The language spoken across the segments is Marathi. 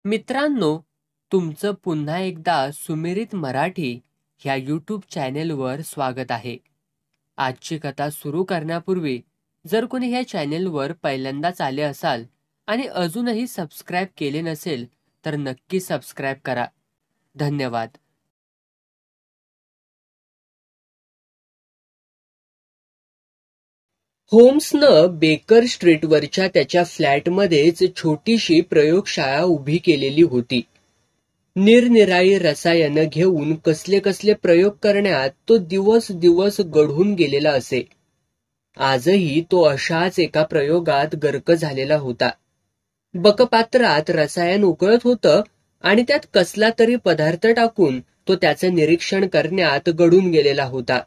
मित्रांनो, तुमचं पुन्हा एकदा सुमेरित मराठी ह्या यूट्यूब चॅनेलवर स्वागत आहे. आजची कथा सुरू करण्यापूर्वी जर कोणी ह्या चॅनेलवर पहिल्यांदाच आले असाल आणि अजूनही सबस्क्राईब केले नसेल तर नक्की सबस्क्राईब करा. धन्यवाद. होम्सनं बेकर स्ट्रीटवरच्या त्याच्या फ्लॅटमध्येच छोटीशी प्रयोगशाळा उभी केलेली होती. निरनिराळी रसायनं घेऊन कसले कसले प्रयोग करण्यात तो दिवस दिवस गढून गेलेला असे. आजही तो अशाच एका प्रयोगात गर्क झालेला होता. बकपात्रात रसायन उकळत होतं आणि त्यात कसला तरी पदार्थ टाकून तो त्याचं निरीक्षण करण्यात गढून गेलेला होता.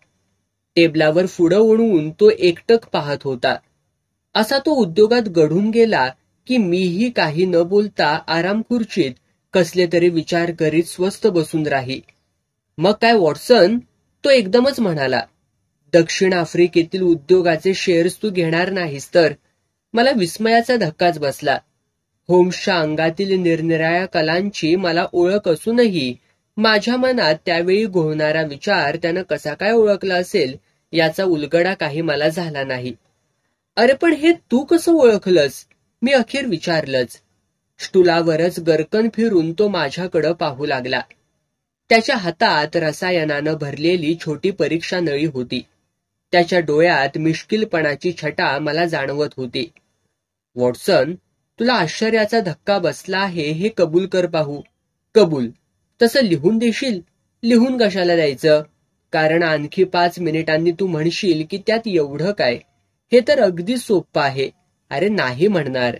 टेबलावर पुढं ओढून तो एकटक पाहत होता. असा तो उद्योगात गढून गेला की मीही काही न बोलता आराम खुर्चीत कसले तरी विचार करीत स्वस्थ बसून राही. मग काय वॉटसन, तो एकदमच म्हणाला, दक्षिण आफ्रिकेतील उद्योगाचे शेअर्स तू घेणार नाहीस तर? मला विस्मयाचा धक्काच बसला. होम्सच्या अंगातील निरनिराळ्या कलांची मला ओळख असूनही माझ्या मनात त्यावेळी घोळणारा विचार त्यानं कसा काय ओळखला असेल याचा उलगडा काही मला झाला नाही. अरे पण हे तू कसं ओळखलंस? मी अखेर विचारलंच. स्टुलावरच गरकन फिरून तो माझ्याकडं पाहू लागला. त्याच्या हातात रसायनानं भरलेली छोटी परीक्षा नळी होती. त्याच्या डोळ्यात मिश्किलपणाची छटा मला जाणवत होती. वॉटसन, तुला आश्चर्याचा धक्का बसला आहे हे कबूल कर पाहू. कबूल? तसं लिहून देशील? लिहून कशाला द्यायचं? कारण आणखी 5 मिनिटांनी तू म्हणशील की त्यात एवढं काय. हे तर अगदी सोपं आहे. अरे नाही म्हणणार.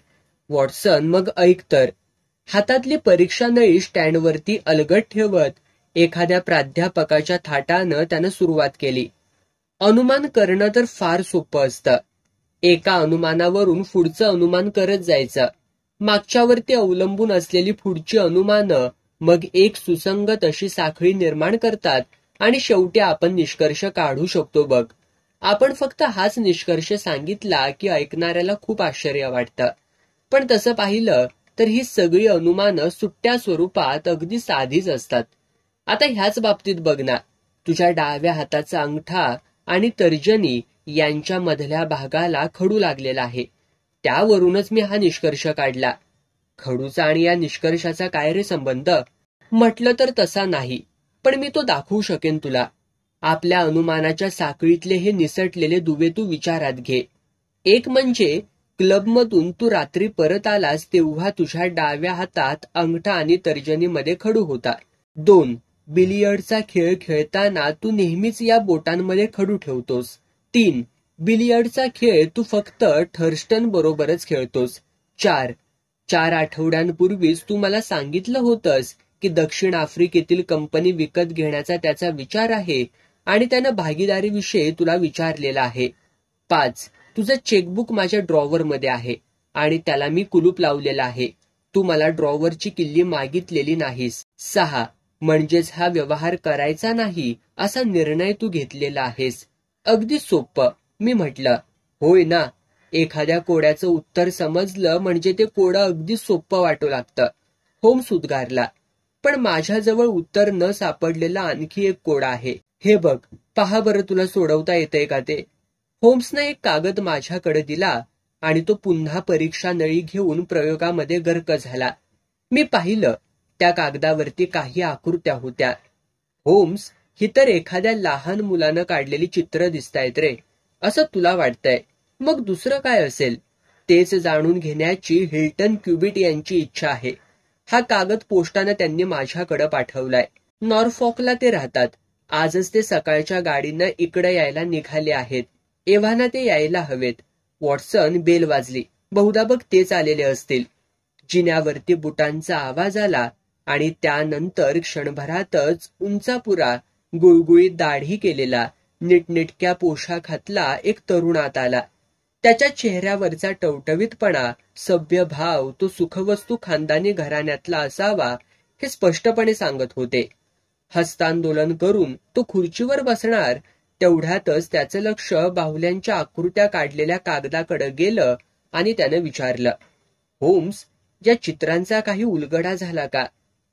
वॉटसन, मग ऐक तर. हातातली परीक्षा नळी स्टँडवरती अलगद ठेवत एखाद्या प्राध्यापकाच्या थाटानं त्यानं सुरुवात केली. अनुमान करणं तर फार सोपं असतं. एका अनुमानावरून पुढचं अनुमान करत जायचं. मागच्यावरती अवलंबून असलेली पुढची अनुमानं मग एक सुसंगत अशी साखळी निर्माण करतात आणि शेवटी आपण निष्कर्ष काढू शकतो बघ. आपण फक्त हाच निष्कर्ष सांगितला की ऐकणाऱ्याला खूप आश्चर्य वाटतं. पण तसं पाहिलं तर ही सगळी अनुमानं सुट्ट्या स्वरूपात अगदी साधीच असतात. आता ह्याच बाबतीत बघ ना, तुझ्या डाव्या हाताचा अंगठा आणि तर्जनी यांच्या मधल्या भागाला खडू लागलेला आहे. त्यावरूनच मी हा निष्कर्ष काढला. खडूचा आणि या निष्कर्षाचा काय रे संबंध? म्हटलं तर तसा नाही, पण मी तो दाखवू शकेन तुला. आपल्या अनुमानाच्या साखळीतले हे निसटलेले दुवे तू विचारात घे. एक म्हणजे क्लबमधून तू रात्री परत आलास तेव्हा तुझ्या डाव्या हातात अंगठा आणि तर्जनीमध्ये खडू होता. 2. बिलियर्डचा खेळ खेळताना तू नेहमीच या बोटांमध्ये खडू ठेवतोस. 3. बिलियर्डचा खेळ तू फक्त थर्स्टन बरोबरच खेळतोस. 4 आठवड्यांपूर्वीच तू मला सांगितलं होतंस की दक्षिण आफ्रिकेतील कंपनी विकत घेण्याचा त्याचा विचार आहे आणि त्यानं भागीदारीविषयी तुला विचारलेला आहे. 5. तुझं चेकबुक माझ्या ड्रॉवरमध्ये आहे आणि त्याला मी कुलूप लावलेला आहे. तू मला ड्रॉवरची किल्ली मागितलेली नाहीस. 6. म्हणजेच हा व्यवहार करायचा नाही असा निर्णय तू घेतलेला आहेस. अगदी सोपं. मी म्हटलं, होय ना. एखाद्या कोड्याचं उत्तर समजलं म्हणजे ते कोडं अगदी सोपं वाटू लागतं. होम्स उद्गारला. पण माझ्याजवळ उत्तर न सापडलेला आणखी एक कोडा आहे. हे बघ, पहा बरं तुला सोडवता येतंय का ते. होम्सनं एक कागद माझ्याकडे दिला आणि तो पुन्हा परीक्षा नळी घेऊन प्रयोगामध्ये गर्क झाला. मी पाहिलं, त्या कागदावरती काही आकृत्या होत्या. होम्स, ही तर एखाद्या लहान मुलानं काढलेली चित्र दिसतायत रे. असं तुला वाटतंय. मग दुसरं काय असेल? तेच जाणून घेण्याची हिल्टन क्युबिट यांची इच्छा आहे. हा कागद पोस्टानं त्यांनी माझ्याकडे पाठवलाय. नॉरफॉकला ते राहतात. आजच ते सकाळच्या गाडीनं इकडे यायला निघाले आहेत. एव्हाना ते यायला हवेत. वॉटसन, बेल वाजली. बहुधा बघ तेच आलेले असतील. जिन्यावरती बुटांचा आवाज आला आणि त्यानंतर क्षणभरातच उंचापुरा, गुळगुळीत दाढी केलेला, नीटनेटक्या पोशाखातला एक तरुण आत आला. त्याच्या चेहऱ्यावरचा टवटवीतपणा, सभ्य भाव तो सुखवस्तू खानदानी घराण्यातला असावा हे स्पष्टपणे सांगत होते. हस्तांदोलन करून तो खुर्चीवर बसणार तेवढ्यातच त्याचं लक्ष बाहुल्यांच्या आकृत्या काढलेल्या कागदाकडे गेलं आणि त्यानं विचारलं, होम्स, या चित्रांचा काही उलगडा झाला का?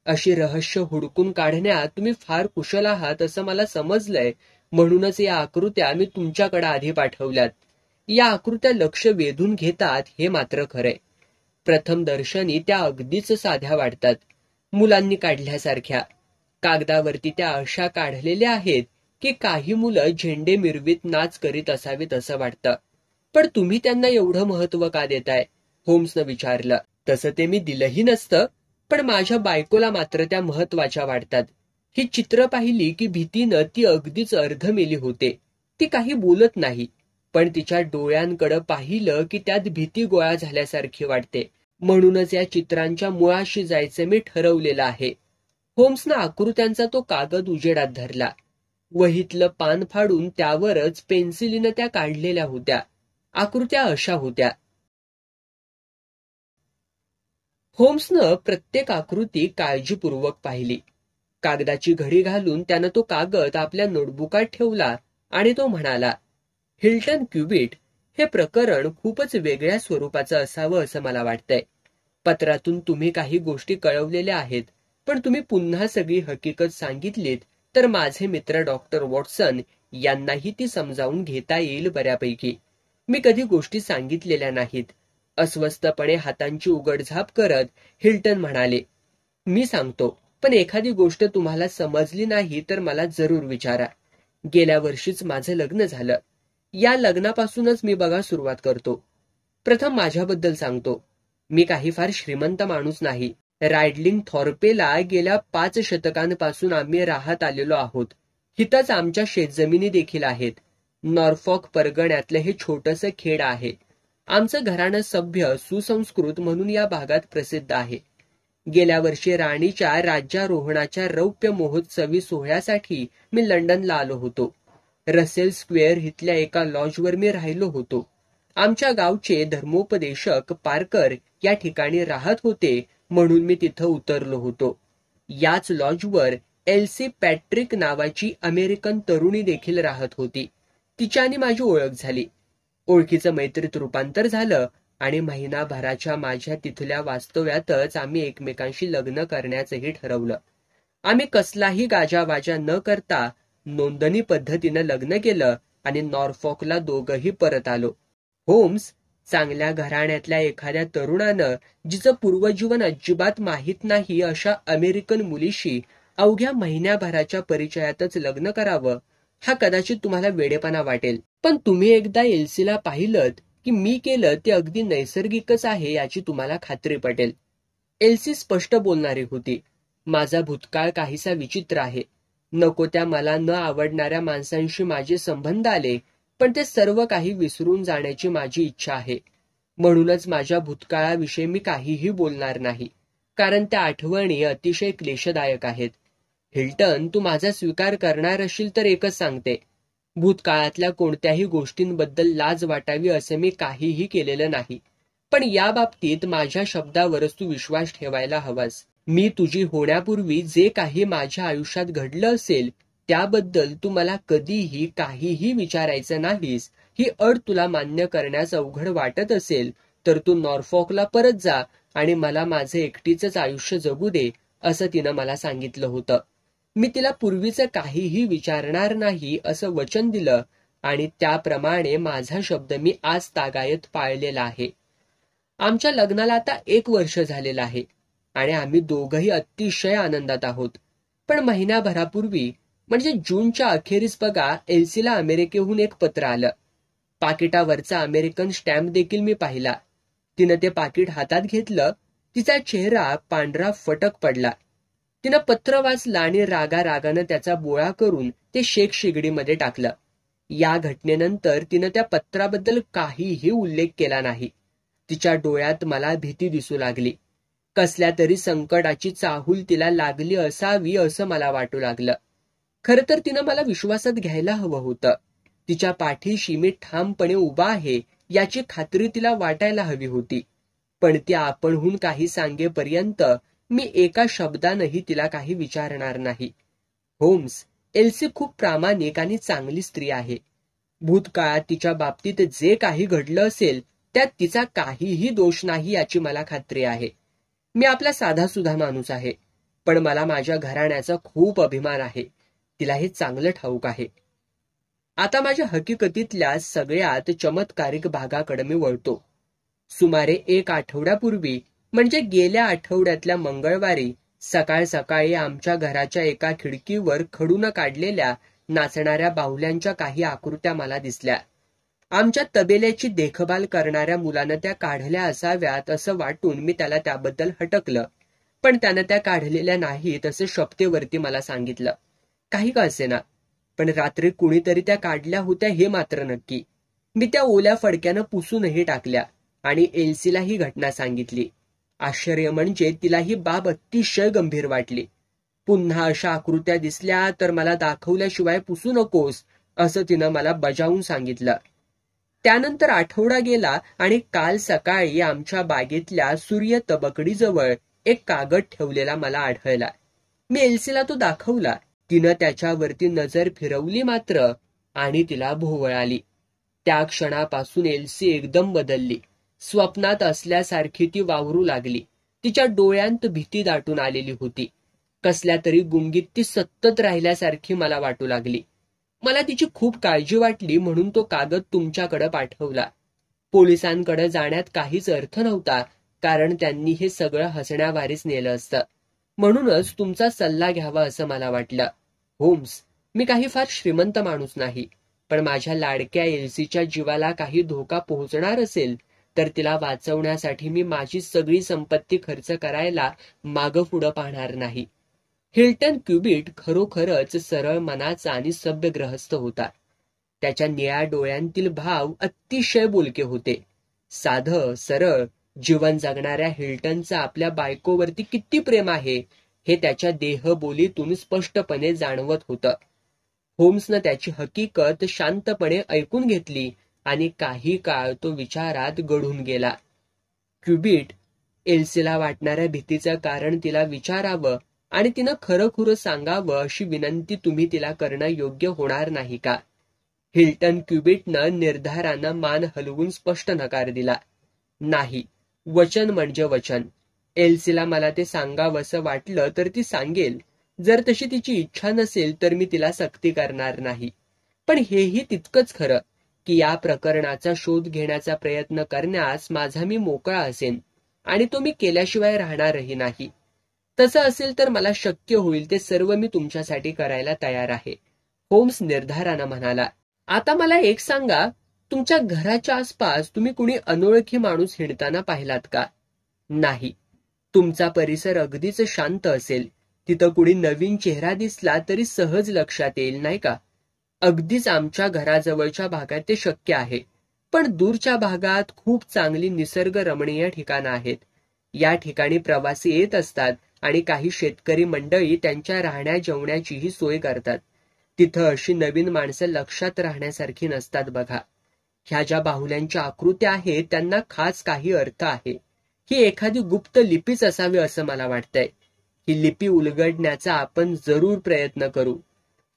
अशी रहस्य हुडकून काढण्यात तुम्ही फार कुशल आहात असं मला समजलंय, म्हणूनच या आकृत्या मी तुमच्याकडे आधी पाठवल्यात. या आकृत्या लक्ष वेधून घेतात हे मात्र खरंय. प्रथम दर्शनी त्या अगदीच साध्या वाटतात, मुलांनी काढल्यासारख्या. कागदावरती त्या अशा काढलेल्या आहेत की काही मुलं झेंडे मिरवीत नाच करीत असावेत असं वाटतं. पण तुम्ही त्यांना एवढं महत्व का देताय? होम्सनं विचारलं. तसं ते मी दिलंही नसतं, पण माझ्या बायकोला मात्र त्या महत्वाच्या वाटतात. ही चित्र पाहिली की भीतीनं ती अगदीच अर्धमेली होते. ती काही बोलत नाही, पण तिच्या डोळ्यांकडे पाहिलं की त्यात भीती गोळा झाल्यासारखी वाटते. म्हणूनच या चित्रांच्या मुळाशी जायचं मी ठरवलेलं आहे. होम्सनं आकृत्यांचा तो कागद उजेडात धरला. वहीतलं पान फाडून त्यावरच पेन्सिलीनं त्या काढलेल्या होत्या. आकृत्या अशा होत्या. होम्सनं प्रत्येक आकृती काळजीपूर्वक पाहिली. कागदाची घडी घालून त्यानं तो कागद आपल्या नोटबुकात ठेवला आणि तो म्हणाला, हिल्टन क्युबिट, हे प्रकरण खूपच वेगळ्या स्वरूपाचं असावं असं मला वाटतंय. पत्रातून तुम्ही काही गोष्टी कळवलेल्या आहेत, पण तुम्ही पुन्हा सगळी हकीकत सांगितलीत तर माझे मित्र डॉक्टर वॉटसन यांनाही ती समजावून घेता येईल बऱ्यापैकी. मी कधी गोष्टी सांगितलेल्या नाहीत. अस्वस्थपणे हातांची उघडझाप करत हिल्टन म्हणाले, मी सांगतो, पण एखादी गोष्ट तुम्हाला समजली नाही तर मला जरूर विचारा. गेल्या वर्षीच माझं लग्न झालं. या लग्नापासूनच मी बघा सुरुवात करतो. प्रथम माझ्याबद्दल सांगतो. मी काही फार श्रीमंत माणूस नाही. रायडलिंग थॉर्पेला गेल्या 5 शतकांपासून आम्ही राहत आलेलो आहोत. हिथंच आमच्या शेतजमिनी देखील आहेत. नॉर्फॉक परगण्यातलं हे छोटंसं खेड आहे. आमचं घराणं सभ्य सुसंस्कृत म्हणून या भागात प्रसिद्ध आहे. गेल्या वर्षी राणीच्या राज्यारोहणाच्या रौप्य महोत्सवी सोहळ्यासाठी मी लंडनला आलो होतो. रसेल स्क्वेअर इथल्या एका लॉजवर मी राहिलो होतो. आमच्या गावचे धर्मोपदेशक पार्कर या ठिकाणी राहत होते, म्हणून मी तिथं उतरलो होतो. याच लॉजवर एल्सी पॅट्रिक नावाची अमेरिकन तरुणी देखील राहत होती. तिच्याने माझी ओळख झाली. ओळखीचं मैत्रीत रूपांतर झालं आणि महिनाभराच्या माझ्या तिथल्या वास्तव्यातच आम्ही एकमेकांशी लग्न करण्याचंही ठरवलं. आम्ही कसलाही गाजावाजा न करता नोंदणी पद्धतीनं लग्न केलं आणि नॉर्फॉकला दोघंही परत आलो. होम्स, चांगल्या घराण्यातल्या एखाद्या तरुणानं जिचं पूर्वजीवन अजिबात माहीत नाही अशा अमेरिकन मुलीशी अवघ्या महिन्याभराच्या परिचयातच लग्न करावं, हा कदाचित तुम्हाला वेडेपणा वाटेल. पण तुम्ही एकदा एल्सीला पाहिलंत की मी केलं ते अगदी नैसर्गिकच आहे याची तुम्हाला खात्री पटेल. एल्सी स्पष्ट बोलणारी होती. माझा भूतकाळ काहीसा विचित्र आहे. नको त्या मला न आवडणाऱ्या माणसांशी माझे संबंध आले, पण ते सर्व काही विसरून जाण्याची माझी इच्छा आहे. म्हणूनच माझ्या भूतकाळाविषयी मी काहीही बोलणार नाही, कारण त्या आठवणी अतिशय क्लेशदायक आहेत. हिल्टन, तू माझा स्वीकार करणार असशील तर एकच सांगते, भूतकाळातल्या कोणत्याही गोष्टींबद्दल लाज वाटावी असे मी काहीही केलेलं नाही. पण या बाबतीत माझ्या शब्दावरच तू विश्वास ठेवायला हवास. मी तुझी होण्यापूर्वी जे काही माझ्या आयुष्यात घडलं असेल त्याबद्दल तू मला कधीही काहीही विचारायचं नाहीस. ही अट तुला मान्य करण्यास अवघड वाटत असेल तर तू नॉर्फॉकला परत जा आणि मला माझे एकटीचंच आयुष्य जगू दे, असं तिनं मला सांगितलं होतं. मी तिला पूर्वीचं काहीही विचारणार नाही असं वचन दिलं आणि त्याप्रमाणे माझा शब्द मी आज तागायत पाळलेला आहे. आमच्या लग्नाला आता 1 वर्ष झालेलं आहे आणि आम्ही दोघंही अतिशय आनंदात आहोत. पण महिनाभरापूर्वी, म्हणजे जूनच्या अखेरीस बघा, एल्सीला अमेरिकेहून एक पत्र आलं. पाकिटावरचा अमेरिकन स्टॅम्प देखील मी पाहिला. तिनं ते पाकिट हातात घेतलं. तिचा चेहरा पांढरा फटक पडला. तिनं पत्र वाचलं आणि रागारागानं त्याचा बोळा करून ते शेक शिगडीमध्ये टाकलं. या घटनेनंतर तिनं त्या पत्राबद्दल काहीही उल्लेख केला नाही. तिच्या डोळ्यात मला भीती दिसू लागली. कसल्या तरी संकटाची चाहूल तिला लागली असावी असं मला वाटू लागलं. खरं तर तिनं मला विश्वासात घ्यायला हवं होतं. तिच्या पाठीशी मी ठामपणे उभा आहे याची खात्री तिला वाटायला हवी होती. पण ती आपणहून काही सांगेपर्यंत मी एका शब्दानंही तिला काही विचारणार नाही. होम्स, एल्सी खूप प्रामाणिक आणि चांगली स्त्री आहे. भूतकाळात तिच्या बाबतीत जे काही घडलं असेल त्यात तिचा काहीही दोष नाही याची मला खात्री आहे. मी आपला साधासुधा माणूस आहे, पण मला माझ्या घराण्याचा खूप अभिमान आहे. तिला हे चांगलं ठाऊक आहे. आता माझ्या हकीकतीतल्या सगळ्यात चमत्कारिक भागाकडे मी वळतो. सुमारे 1 आठवड्यापूर्वी, म्हणजे गेल्या आठवड्यातल्या मंगळवारी सकाळ सकाळी आमच्या घराच्या एका खिडकीवर खडून काढलेल्या नाचणाऱ्या बाहुल्यांच्या काही आकृत्या मला दिसल्या. आमच्या तबेल्याची देखभाल करणाऱ्या मुलानं त्या काढल्या असाव्यात असं वाटून मी त्याला त्याबद्दल हटकलं, पण त्यानं त्या काढलेल्या नाहीत असं शपथेवरती मला सांगितलं. काही का असेना, पण रात्री कुणीतरी त्या काढल्या होत्या हे मात्र नक्की. मी त्या ओल्या फडक्यानं पुसूनही टाकल्या आणि एल्सीला ही घटना सांगितली. आश्चर्य म्हणजे तिला ही बाब अतिशय गंभीर वाटली. पुन्हा अशा आकृत्या दिसल्या तर मला दाखवल्याशिवाय पुसू नकोस असं तिनं मला बजावून सांगितलं. त्यानंतर आठवडा गेला आणि काल सकाळी आमच्या बागेतल्या सूर्य तबकडीजवळ एक कागद ठेवलेला मला आढळला. मी एल्सीला तो दाखवला. तिनं त्याच्यावरती नजर फिरवली मात्र आणि तिला भोवळ आली. त्या क्षणापासून एल्सी एकदम बदलली. स्वप्नात असल्यासारखी ती वावरू लागली. तिच्या डोळ्यांत भीती दाटून आलेली होती. कसल्या तरी गुंगीत ती सतत राहिल्यासारखी मला वाटू लागली. मला तिची खूप काळजी वाटली म्हणून तो कागद तुमच्याकडे पाठवला. पोलिसांकडे जाण्यात काहीच अर्थ नव्हता, कारण त्यांनी हे सगळं हसण्यावारीच नेलं असतं. म्हणूनच तुमचा सल्ला घ्यावा असं मला वाटलं. होम्स, मी काही फार श्रीमंत माणूस नाही, पण माझ्या लाडक्या एल्सीच्या जीवाला काही धोका पोहोचणार असेल तर तिला वाचवण्यासाठी मी माझी सगळी संपत्ती खर्च करायला मागं पुढं पाहणार नाही. हिल्टन क्युबिट खरोखरच सरळ मनाचा आणि सभ्य ग्रहस्थ होता. त्याच्या निळ्या डोळ्यांतील भाव अतिशय बोलके होते. साधं सरळ जीवन जगणाऱ्या हिल्टनचं आपल्या बायकोवरती किती प्रेम आहे हे त्याच्या देहबोलीतून स्पष्टपणे जाणवत होतं. होम्सनं त्याची हकीकत शांतपणे ऐकून घेतली आणि काही काळ तो विचारात गढून गेला. क्युबिट, एल्सीला वाटणाऱ्या भीतीचं कारण तिला विचारावं आणि तिनं खरंखुरं सांगावं अशी विनंती तुम्ही तिला करणं योग्य होणार नाही का? हिल्टन क्युबिटनं निर्धारानं मान हलवून स्पष्ट नकार दिला. नाही, वचन म्हणजे वचन. एल्सीला मला ते सांगावंसं वाटलं तर ती सांगेल. जर तशी तिची इच्छा नसेल तर मी तिला सक्ती करणार नाही. पण हेही तितकंच खरं की या प्रकरणाचा शोध घेण्याचा प्रयत्न करण्यास माझा मी मोकळा असेन आणि तो मी केल्याशिवाय राहणारही नाही. तसं असेल तर मला शक्य होईल ते सर्व मी तुमच्यासाठी करायला तयार आहे, होम्स निर्धारानं म्हणाला. आता मला एक सांगा, तुमच्या घराच्या आसपास तुम्ही कुणी अनोळखी माणूस हिंडताना पाहिलात का? नाही. तुमचा परिसर अगदीच शांत असेल. तिथं कुणी नवीन चेहरा दिसला तरी सहज लक्षात येईल, नाही का? अगदीच आमच्या घराजवळच्या भागात ते शक्य आहे, पण दूरच्या भागात खूप चांगली निसर्गरमणीय ठिकाणं आहेत. या ठिकाणी प्रवासी येत असतात आणि काही शेतकरी मंडळी त्यांच्या राहण्या जेवण्याचीही सोय करतात. तिथं अशी नवीन माणसं लक्षात राहण्यासारखी नसतात बघा. ह्या ज्या बाहुल्यांच्या आकृत्या आहेत त्यांना खास काही अर्थ आहे. ही एखादी गुप्त लिपीच असावी असं मला वाटतंय. ही लिपी उलगडण्याचा आपण जरूर प्रयत्न करू.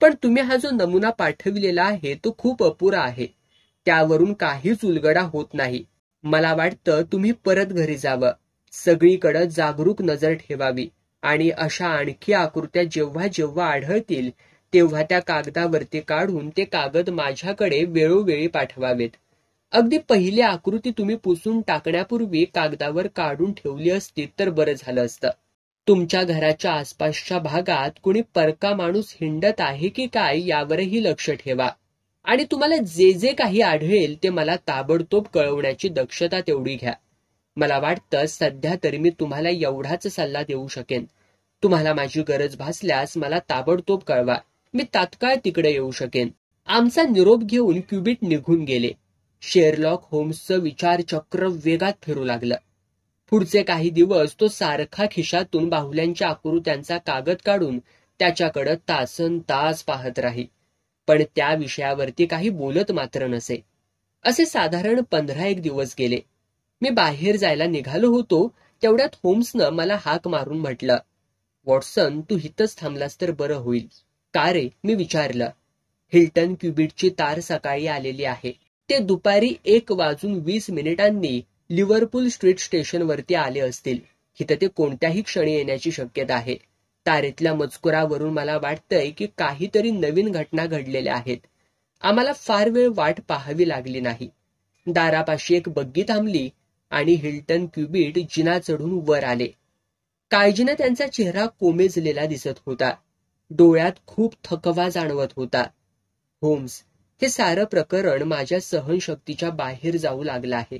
पण तुम्ही हा जो नमुना पाठविलेला आहे तो खूप अपुरा आहे. त्यावरून काहीच उलगडा होत नाही. मला वाटतं तुम्ही परत घरी जावं. सगळीकडे जागरूक नजर ठेवावी आणि अशा आणखी आकृत्या जेव्हा जेव्हा आढळतील तेव्हा त्या कागदावरती काढून ते कागद माझ्याकडे वेळोवेळी पाठवावेत. अगदी पहिली आकृती तुम्ही पुसून टाकण्यापूर्वी कागदावर काढून ठेवली असती तर बरं झालं असतं. तुमच्या घराच्या आसपासच्या भागात कुणी परका माणूस हिंडत आहे की काय यावरही लक्ष ठेवा आणि तुम्हाला जे जे काही आढळेल ते मला ताबडतोब कळवण्याची दक्षता तेवढी घ्या. मला वाटतं सध्या तरी मी तुम्हाला एवढाच सल्ला देऊ शकेन. तुम्हाला माझी गरज भासल्यास मला ताबडतोब कळवा. मी तात्काळ तिकडे येऊ शकेन. आमचा निरोप घेऊन क्युबिट निघून गेले. शेरलॉक होम्सचं विचारचक्र वेगात फिरू लागलं. पुढचे काही दिवस तो सारखा खिशातून बाहुल्यांच्या आकृत्यांचा कागद काढून त्याच्याकडं तासन तास पाहत राही, पण त्या विषयावरती काही बोलत मात्र नसे. असे साधारण 15 दिवस गेले. मी बाहेर जायला निघालो होतो तेवढ्यात होम्सनं मला हाक मारून म्हटलं, वॉटसन, तू इथंच थांबलास तर बरं होईल. का रे? मी विचारलं. हिल्टन क्युबिटची तार सकाळी आलेली आहे. ते दुपारी 1:20 लिव्हरपूल स्ट्रीट स्टेशनवरती आले असतील. इथं ते कोणत्याही क्षणी येण्याची शक्यता आहे. तारेतल्या मजकुरावरून मला वाटतंय की काहीतरी नवीन घटना घडलेल्या आहेत. आम्हाला फार वेळ वाट पाहावी लागली नाही. दारापाशी एक बग्गी थांबली आणि हिल्टन क्युबिट जिना चढून वर आले. काळजीने त्यांचा चेहरा कोमेजलेला दिसत होता. डोळ्यात खूप थकवा जाणवत होता. होम्स, हे सारं प्रकरण माझ्या सहनशक्तीच्या बाहेर जाऊ लागलं आहे.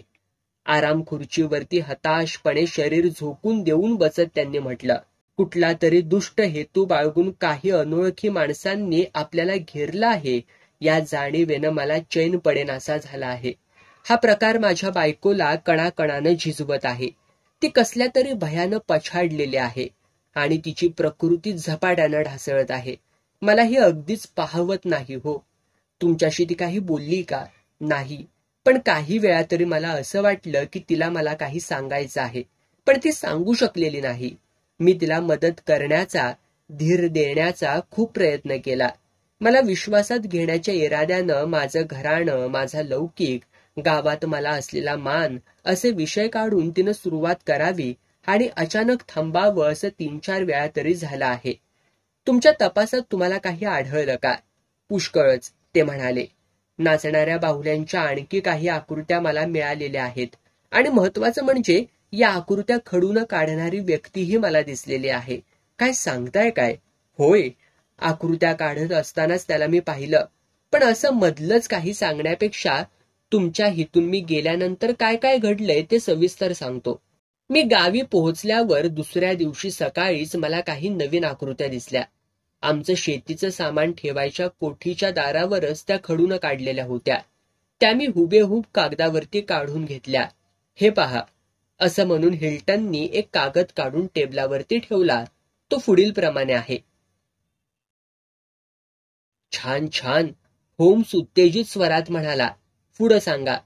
आराम खुर्चीवरती हताशपणे शरीर झोकून देऊन बसत त्यांनी म्हटलं, कुठला तरी दुष्ट हेतू बाळगून काही अनोळखी माणसांनी आपल्याला घेरलं आहे या जाणीवेनं मला चैन पडेनासा झाला आहे. हा प्रकार माझ्या बायकोला कणाकणानं झिजवत आहे. ती कसल्या तरी भयानं पछाडलेली आहे आणि तिची प्रकृती झपाट्यानं ढासळत आहे. मला हे अगदीच पाहवत नाही हो. तुमच्याशी ती काही बोलली का? नाही. पण काही वेळा तरी मला असं वाटलं की तिला मला काही सांगायचं आहे, पण ती सांगू शकलेली नाही. मी तिला मदत करण्याचा, धीर देण्याचा खूप प्रयत्न केला. मला विश्वासात घेण्याच्या इराद्यानं माझं घराणं, माझा लौकिक, गावात मला असलेला मान असे विषय काढून तिनं सुरुवात करावी आणि अचानक थांबावं असं 3-4 वेळा तरी झालं आहे. तुमच्या तपासात तुम्हाला काही आढळलं का? पुष्कळच, ते म्हणाले. नाचणाऱ्या बाहुल्यांच्या आणखी काही आकृत्या मला मिळालेल्या आहेत आणि महत्वाचं म्हणजे या आकृत्या खडून काढणारी व्यक्तीही मला दिसलेली आहे. काय सांगताय काय? होय, आकृत्या काढत असतानाच त्याला मी पाहिलं. पण असं मधलंच काही सांगण्यापेक्षा तुमच्या हितून मी गेल्यानंतर काय काय घडलंय ते सविस्तर सांगतो. मी गावी पोहोचल्यावर दुसऱ्या दिवशी सकाळीच मला काही नवीन आकृत्या दिसल्या. आमचं शेतीचं सामान ठेवायच्या कोठीच्या दारावरच त्या खडून काढलेल्या होत्या. त्या मी हुबेहूब कागदावरती काढून घेतल्या. हे पहा, असं म्हणून हिल्टननी एक कागद काढून टेबलावरती ठेवला. तो पुढील प्रमाणे आहे. छान छान, होम्स उत्तेजित स्वरात म्हणाला. पुढं सांगा.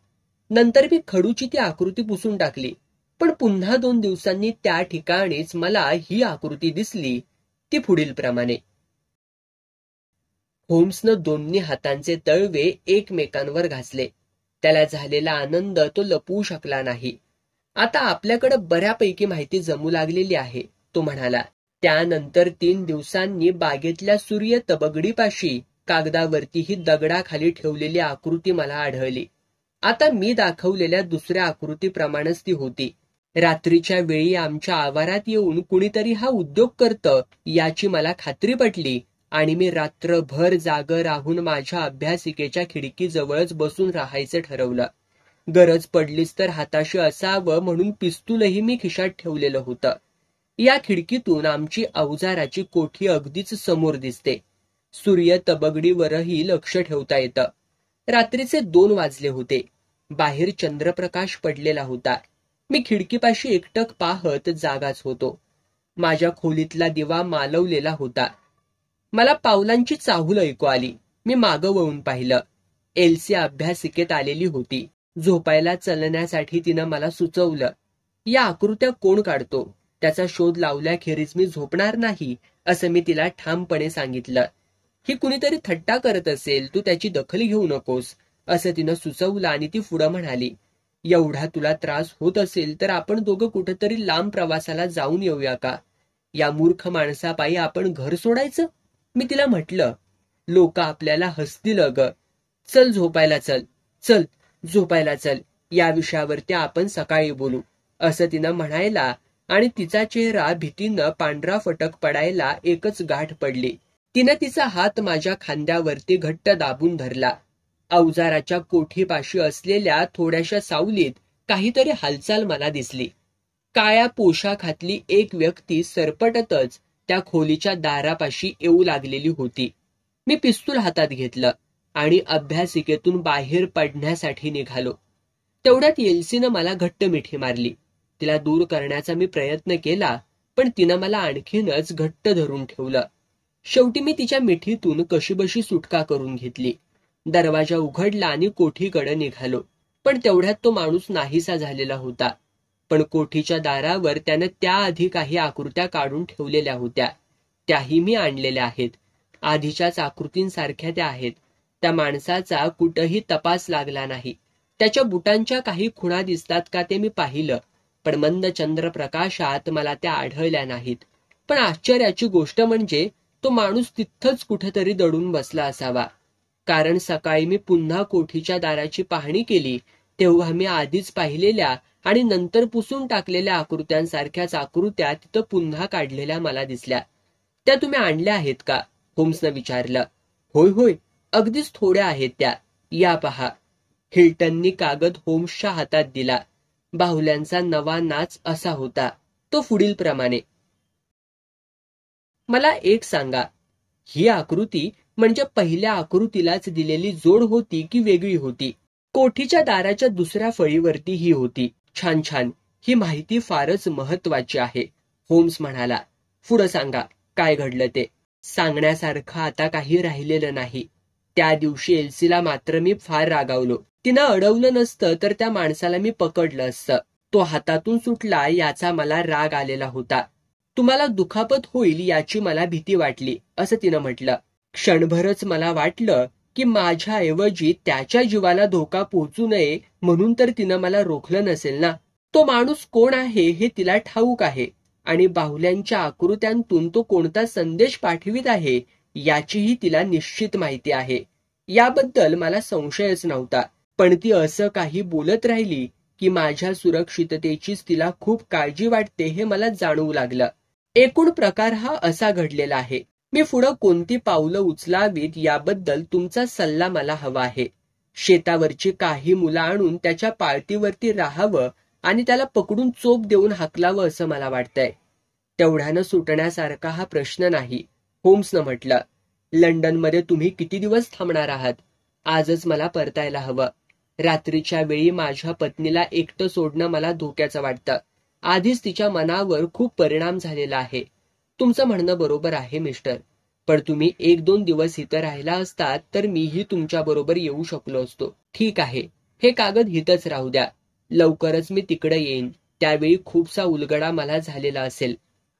नंतर मी खडूची ती आकृती पुसून टाकली, पण पुन्हा 2 दिवसांनी त्या ठिकाणीच मला ही आकृती दिसली. ती पुढील प्रमाणे. होम्सनं दोन्ही हातांचे तळवे एकमेकांवर घासले. त्याला झालेला आनंद तो लपवू शकला नाही. आता आपल्याकडे बऱ्यापैकी माहिती जमू लागलेली आहे, तो म्हणाला. त्यानंतर 3 दिवसांनी बागेतल्या सूर्य तबगडीपाशी कागदावरती ही दगडाखाली ठेवलेली आकृती मला आढळली. आता मी दाखवलेल्या दुसऱ्या आकृतीप्रमाणेच ती होती. रात्रीच्या वेळी आमच्या आवारात येऊन कुणीतरी हा उद्योग करतं याची मला खात्री पटली आणि मी रात्रभर जागं राहून माझ्या अभ्यासिकेच्या खिडकीजवळच बसून राहायचं ठरवलं. गरज पडलीच तर हाताशी असावं म्हणून पिस्तूलही मी खिशात ठेवलेलं होतं. या खिडकीतून आमची अवजाराची कोठी अगदीच समोर दिसते. सूर्य तबगडीवरही लक्ष ठेवता येतं. रात्रीचे 2 वाजले होते. बाहेर चंद्रप्रकाश पडलेला होता. मी खिडकीपाशी एकटक पाहत जागाच होतो. माझ्या खोलीतला दिवा मालवलेला होता. मला पावलांची चाहूल ऐकू आली. मी मागं वळून पाहिलं. एल्सी अभ्यासिकेत आलेली होती. झोपायला चलण्यासाठी तिनं मला सुचवलं. या आकृत्या कोण काढतो त्याचा शोध लावल्याखेरीज मी झोपणार नाही, असं मी तिला ठामपणे सांगितलं. ही कुणीतरी थट्टा करत असेल, तू त्याची दखल घेऊ नकोस, असं तिनं सुचवलं आणि ती पुढं म्हणाली. एवढा तुला त्रास होत असेल तर आपण दोघं कुठेतरी लांब प्रवासाला जाऊन येऊया का? या मूर्ख माणसापायी आपण घर सोडायचं? मी तिला म्हटलं. लोक आपल्याला हसतील अगं. चल झोपायला चल, चल झोपायला चल, या विषयावरती आपण सकाळी बोलू, असं तिनं म्हणायला आणि तिचा चेहरा भीतीनं पांढरा फटक पडायला एकच गाठ पडली. तिनं तिचा हात माझ्या खांद्यावरती घट्ट दाबून धरला. अवजाराच्या कोठीपाशी असलेल्या थोड्याशा सावलीत काहीतरी हालचाल मला दिसली. काळ्या पोशाखातली एक व्यक्ती सरपटतच त्या खोलीच्या दारापाशी येऊ लागलेली होती. मी पिस्तूल हातात घेतलं आणि अभ्यासिकेतून बाहेर पडण्यासाठी निघालो. तेवढ्यात एल्सीनं मला घट्ट मिठी मारली. तिला दूर करण्याचा मी प्रयत्न केला, पण तिनं मला आणखीनच घट्ट धरून ठेवलं. शेवटी मी तिच्या मिठीतून कशीबशी सुटका करून घेतली. दरवाजा उघडला आणि कोठीकडे निघालो. पण तेवढ्यात तो माणूस नाहीसा झालेला होता. पण कोठीच्या दारावर त्यानं त्याआधी काही आकृत्या काढून ठेवलेल्या होत्या. त्याही मी आणलेल्या आहेत. आधीच्याच आकृतींसारख्या त्या आहेत. त्या माणसाचा कुठंही तपास लागला नाही. त्याच्या बुटांच्या काही खुणा दिसतात का ते मी पाहिलं, पण मंद चंद्रप्रकाशात मला त्या आढळल्या नाहीत. पण आश्चर्याची गोष्ट म्हणजे तो माणूस तिथंच कुठेतरी दडून बसला असावा. कारण सकाळी मी पुन्हा कोठीच्या दाराची पाहणी केली तेव्हा मी आधीच पाहिलेल्या आणि नंतर पुसून टाकलेल्या आकृत्यांसारख्याच आकृत्या तिथं पुन्हा काढलेल्या मला दिसल्या. त्या तुम्ही आणल्या आहेत का? होम्सनं विचारलं. होय होय, अगदीच थोड्या आहेत त्या. या पहा. हिल्टननी कागद होम्सच्या हातात दिला. बाहुल्यांचा नवा नाच असा होता. तो पुढील प्रमाणे. मला एक सांगा, ही आकृती म्हणजे पहिल्या आकृतीलाच दिलेली जोड होती की वेगळी होती? कोठीच्या दाराच्या दुसऱ्या फळीवरती ही होती. छान छान, ही माहिती फारच महत्वाची आहे, होम्स म्हणाला. पुढं सांगा, काय घडलं ते? सांगण्यासारखं आता काही राहिलेलं नाही. त्या दिवशी एल्सीला मात्र मी फार रागावलो. तिनं अडवलं नसतं तर त्या माणसाला मी पकडलं असतं. तो हातातून सुटला याचा मला राग आलेला होता. तुम्हाला दुखापत होईल याची मला भीती वाटली, असं तिनं म्हटलं. क्षणभरच मला वाटलं की माझ्याऐवजी त्याच्या जीवाला धोका पोहोचू नये म्हणून तर तिनं मला रोखलं नसेल ना. तो माणूस कोण आहे हे तिला ठाऊक आहे आणि बाहुल्यांच्या आकृत्यांतून तो कोणता संदेश पाठवित आहे याचीही तिला निश्चित माहिती आहे. याबद्दल मला संशयच नव्हता. पण ती असं काही बोलत राहिली की माझ्या सुरक्षिततेचीच तिला खूप काळजी वाटते हे मला जाणवू लागलं. एकूण प्रकार हा असा घडलेला आहे. मी पुढं कोणती पावलं उचलावीत याबद्दल तुमचा सल्ला मला हवा आहे. शेतावरची काही मुलं आणून त्याच्या पाळतीवरती राहावं आणि त्याला पकडून चोप देऊन हाकलावं असं मला वाटतंय. तेवढ्यानं सुटण्यासारखा हा प्रश्न नाही, होम्सनं म्हटलं. लंडनमध्ये तुम्ही किती दिवस थांबणार आहात? आजच मला परतायला हवं. रात्रीच्या वेळी माझ्या पत्नीला एकटं सोडणं मला धोक्याचं वाटतं. आधीच तिच्या मनावर खूप परिणाम झालेला आहे. तुमचं म्हणणं बरोबर आहे मिस्टर, पण तुम्ही 1-2 दिवस इथं राहिला असतात तर मीही तुमच्या बरोबर येऊ शकलो असतो. ठीक आहे, हे कागद इथंच राहू द्या. लवकरच मी तिकडे येईन. त्यावेळी खूपसा उलगडा मला झालेला असेल,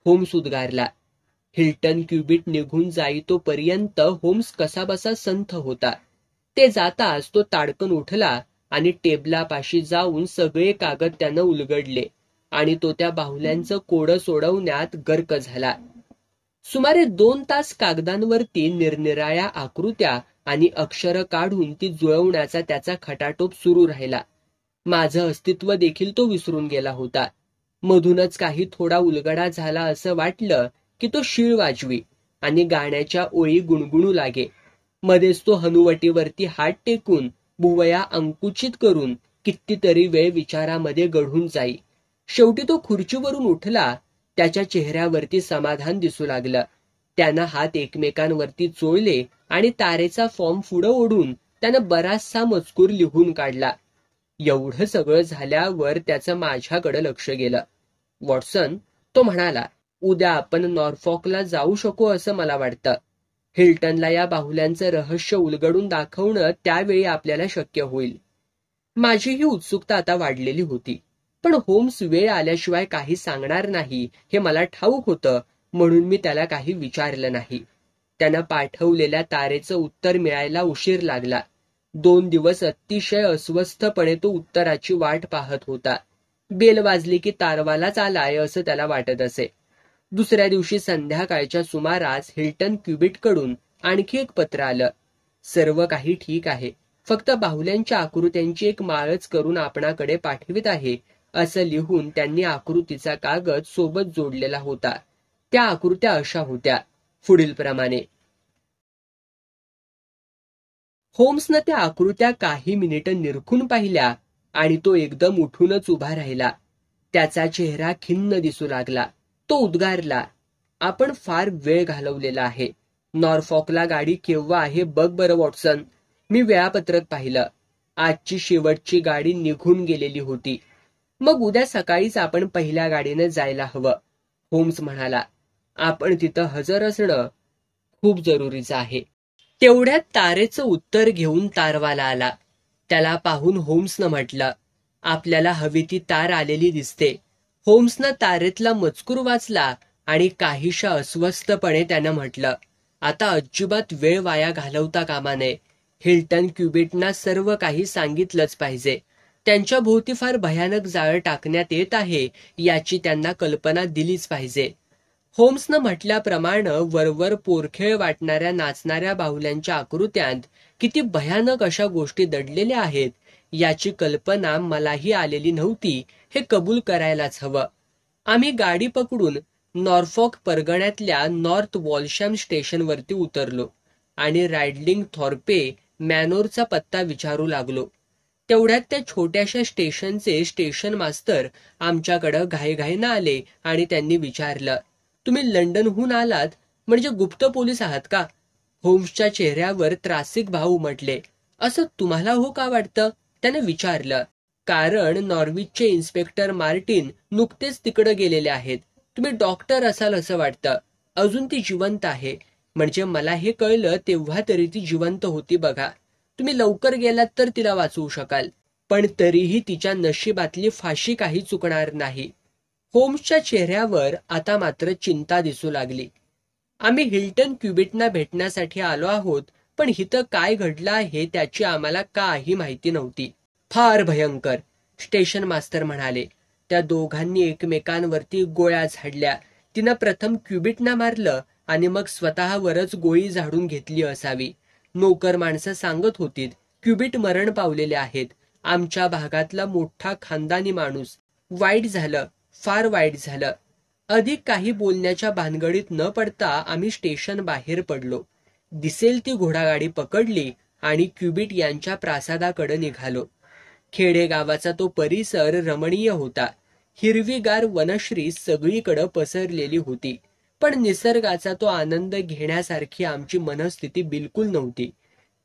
होम्स उद्गारला. हिल्टन क्युबिट निघून जाईतोपर्यंत होम्स कसाबसा संथ होता. ते जाताच तो ताडकन उठला आणि टेबलापाशी जाऊन सगळे कागद त्यानं उलगडले आणि तो त्या बाहुल्यांचं कोडं सोडवण्यात गर्क झाला. सुमारे 2 तास कागदांवरती निरनिराळ्या आकृत्या आणि अक्षरं काढून ती जुळवण्याचा त्याचा खटाटोप सुरू राहिला. माझं अस्तित्व देखील तो विसरून गेला होता. मधूनच काही थोडा उलगडा झाला असं वाटलं की तो शीळ वाजवी आणि गाण्याच्या ओळी गुणगुणू लागे. मध्येच तो हनुवटीवरती हात टेकून भुवया अंकुचित करून कितीतरी वेळ विचारामध्ये गढून जाई. शेवटी तो खुर्चीवरून उठला. त्याच्या चेहऱ्यावरती समाधान दिसू लागलं. त्यानं हात एकमेकांवरती चोळले आणि तारेचा फॉर्म पुढं ओढून त्यानं बराचसा मजकूर लिहून काढला. एवढं सगळं झाल्यावर त्याचं माझ्याकडे लक्ष गेलं. वॉटसन, तो म्हणाला, उद्या आपण नॉर्फॉकला जाऊ शकू असं मला वाटतं. हिल्टनला या बाहुल्यांचं रहस्य उलगडून दाखवणं त्यावेळी आपल्याला शक्य होईल. माझी ही उत्सुकता आता वाढलेली होती. पण होम्स वेळ आल्याशिवाय काही सांगणार नाही हे मला ठाऊक होतं म्हणून मी त्याला काही विचारलं नाही. त्यानं पाठवलेल्या तारेचं उत्तर मिळायला उशीर लागला. 2 दिवस अतिशय अस्वस्थपणे तो उत्तराची वाट पाहत होता. बेल वाजली की तारवालाच आलाय असं त्याला वाटत असे. दुसऱ्या दिवशी संध्याकाळच्या सुमारास हिल्टन क्युबिटकडून आणखी एक पत्र आलं. सर्व काही ठीक आहे, फक्त बाहुल्यांच्या आकृत्यांची एक माळच करून आपणाकडे पाठवित आहे असं लिहून त्यांनी आकृतीचा कागद सोबत जोडलेला होता. त्या आकृत्या अशा होत्या, पुढील प्रमाणे. होम्सनं त्या आकृत्या काही मिनिटं निरखून पाहिल्या आणि तो एकदम उठूनच उभा राहिला. त्याचा चेहरा खिन्न दिसू लागला. तो उद्गारला, आपण फार वेळ घालवलेला आहे. नॉर्फॉकला गाडी केव्हा आहे बघ बरं वॉटसन. मी वेळापत्रक पाहिलं. आजची शेवटची गाडी निघून गेलेली होती. मग उद्या सकाळीच आपण पहिल्या गाडीनं जायला हवं, होम्स म्हणाला. आपण तिथं हजर असणं खूप जरुरीचं आहे. तेवढ्यात तारेचं उत्तर घेऊन तारवाला आला. त्याला पाहून होम्सनं म्हटलं, आपल्याला हवी ती तार आलेली दिसते. होम्सनं तारेतला मजकूर वाचला आणि काहीशा अस्वस्थपणे त्यानं म्हटलं, आता अजिबात वेळ वाया घालवता कामा नये. हिल्टन क्युबिटना सर्व काही सांगितलंच पाहिजे. त्यांच्या भोवती फार भयानक जाळं टाकण्यात येत आहे याची त्यांना कल्पना दिलीच पाहिजे. होम्सनं म्हटल्याप्रमाणे वरवर पोरखेळ वाटणाऱ्या नाचणाऱ्या बाहुल्यांच्या आकृत्यांत किती भयानक अशा गोष्टी दडलेल्या आहेत याची कल्पना मलाही आलेली नव्हती हे कबूल करायलाच हवं. आम्ही गाडी पकडून नॉर्फॉक परगण्यातल्या नॉर्थ वॉलशॅम स्टेशनवरती उतरलो आणि रायडलिंग थॉर्पे मॅनोरचा पत्ता विचारू लागलो. तेवढ्यात त्या छोट्याशा स्टेशनचे स्टेशन मास्तर आमच्याकडं घाईघाईनं आले आणि त्यांनी विचारलं, तुम्ही लंडनहून आलात म्हणजे गुप्त पोलीस आहात का? होम्सच्या चेहऱ्यावर त्रासिक भाव उमटले. असं तुम्हाला हो का वाटतं? त्याने विचारलं. कारण नॉर्विचचे इन्स्पेक्टर मार्टिन नुकतेच तिकडे गेलेले आहेत. तुम्ही डॉक्टर असाल असं वाटतं. अजून ती जिवंत आहे. म्हणजे मला हे कळलं तेव्हा तरी ती जिवंत होती बघा. तुम्ही लवकर गेलात तर तिला वाचवू शकाल. पण तरीही तिच्या नशिबातली फाशी काही चुकणार नाही. होम्सच्या चेहऱ्यावर आता मात्र चिंता दिसू लागली. आम्ही हिल्टन क्युबिटना भेटण्यासाठी आलो आहोत, पण इथं काय घडलं आहे त्याची आम्हाला काही माहिती नव्हती. फार भयंकर, स्टेशन मास्तर म्हणाले. त्या दोघांनी एकमेकांवरती गोळ्या झाडल्या. तिनं प्रथम क्युबिटना मारलं आणि मग स्वतःवरच गोळी झाडून घेतली असावी. नोकर माणसं सांगत होतीत क्युबिट मरण पावलेले आहेत. आमच्या भागातला मोठा खानदानी माणूस. वाईट झालं, फार वाईट झालं. अधिक काही बोलण्याच्या भानगडीत न पडता आम्ही स्टेशन बाहेर पडलो. दिसेल ती घोडागाडी पकडली आणि क्युबिट यांच्या प्रासादाकडे निघालो. खेडेगावाचा तो परिसर रमणीय होता. हिरवीगार वनश्री सगळीकडे पसरलेली होती. पण निसर्गाचा तो आनंद घेण्यासारखी आमची मनस्थिती बिलकुल नव्हती.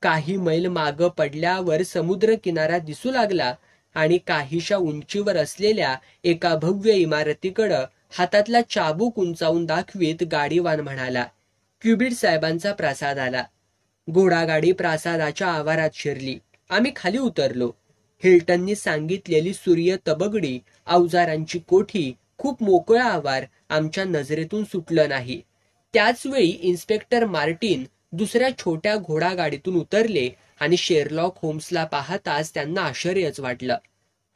काही मैल मागं पडल्यावर समुद्र किनारा दिसू लागला आणि काहीशा उंचीवर असलेल्या एका भव्य इमारतीकडं हातातला चाबूक उंचावून दाखवीत गाडीवान म्हणाला, क्युबिट साहेबांचा प्रासाद आला. घोडागाडी प्रासादाच्या आवारात शिरली. आम्ही खाली उतरलो. हिल्टननी सांगितलेली सूर्य तबगडी, अवजारांची कोठी, खूप मोकळं आवार आमच्या नजरेतून सुटलं नाही. त्याचवेळी इन्स्पेक्टर मार्टिन दुसऱ्या छोट्या घोडागाडीतून उतरले आणि शेरलॉक होम्सला पाहताच त्यांना आश्चर्यच वाटलं.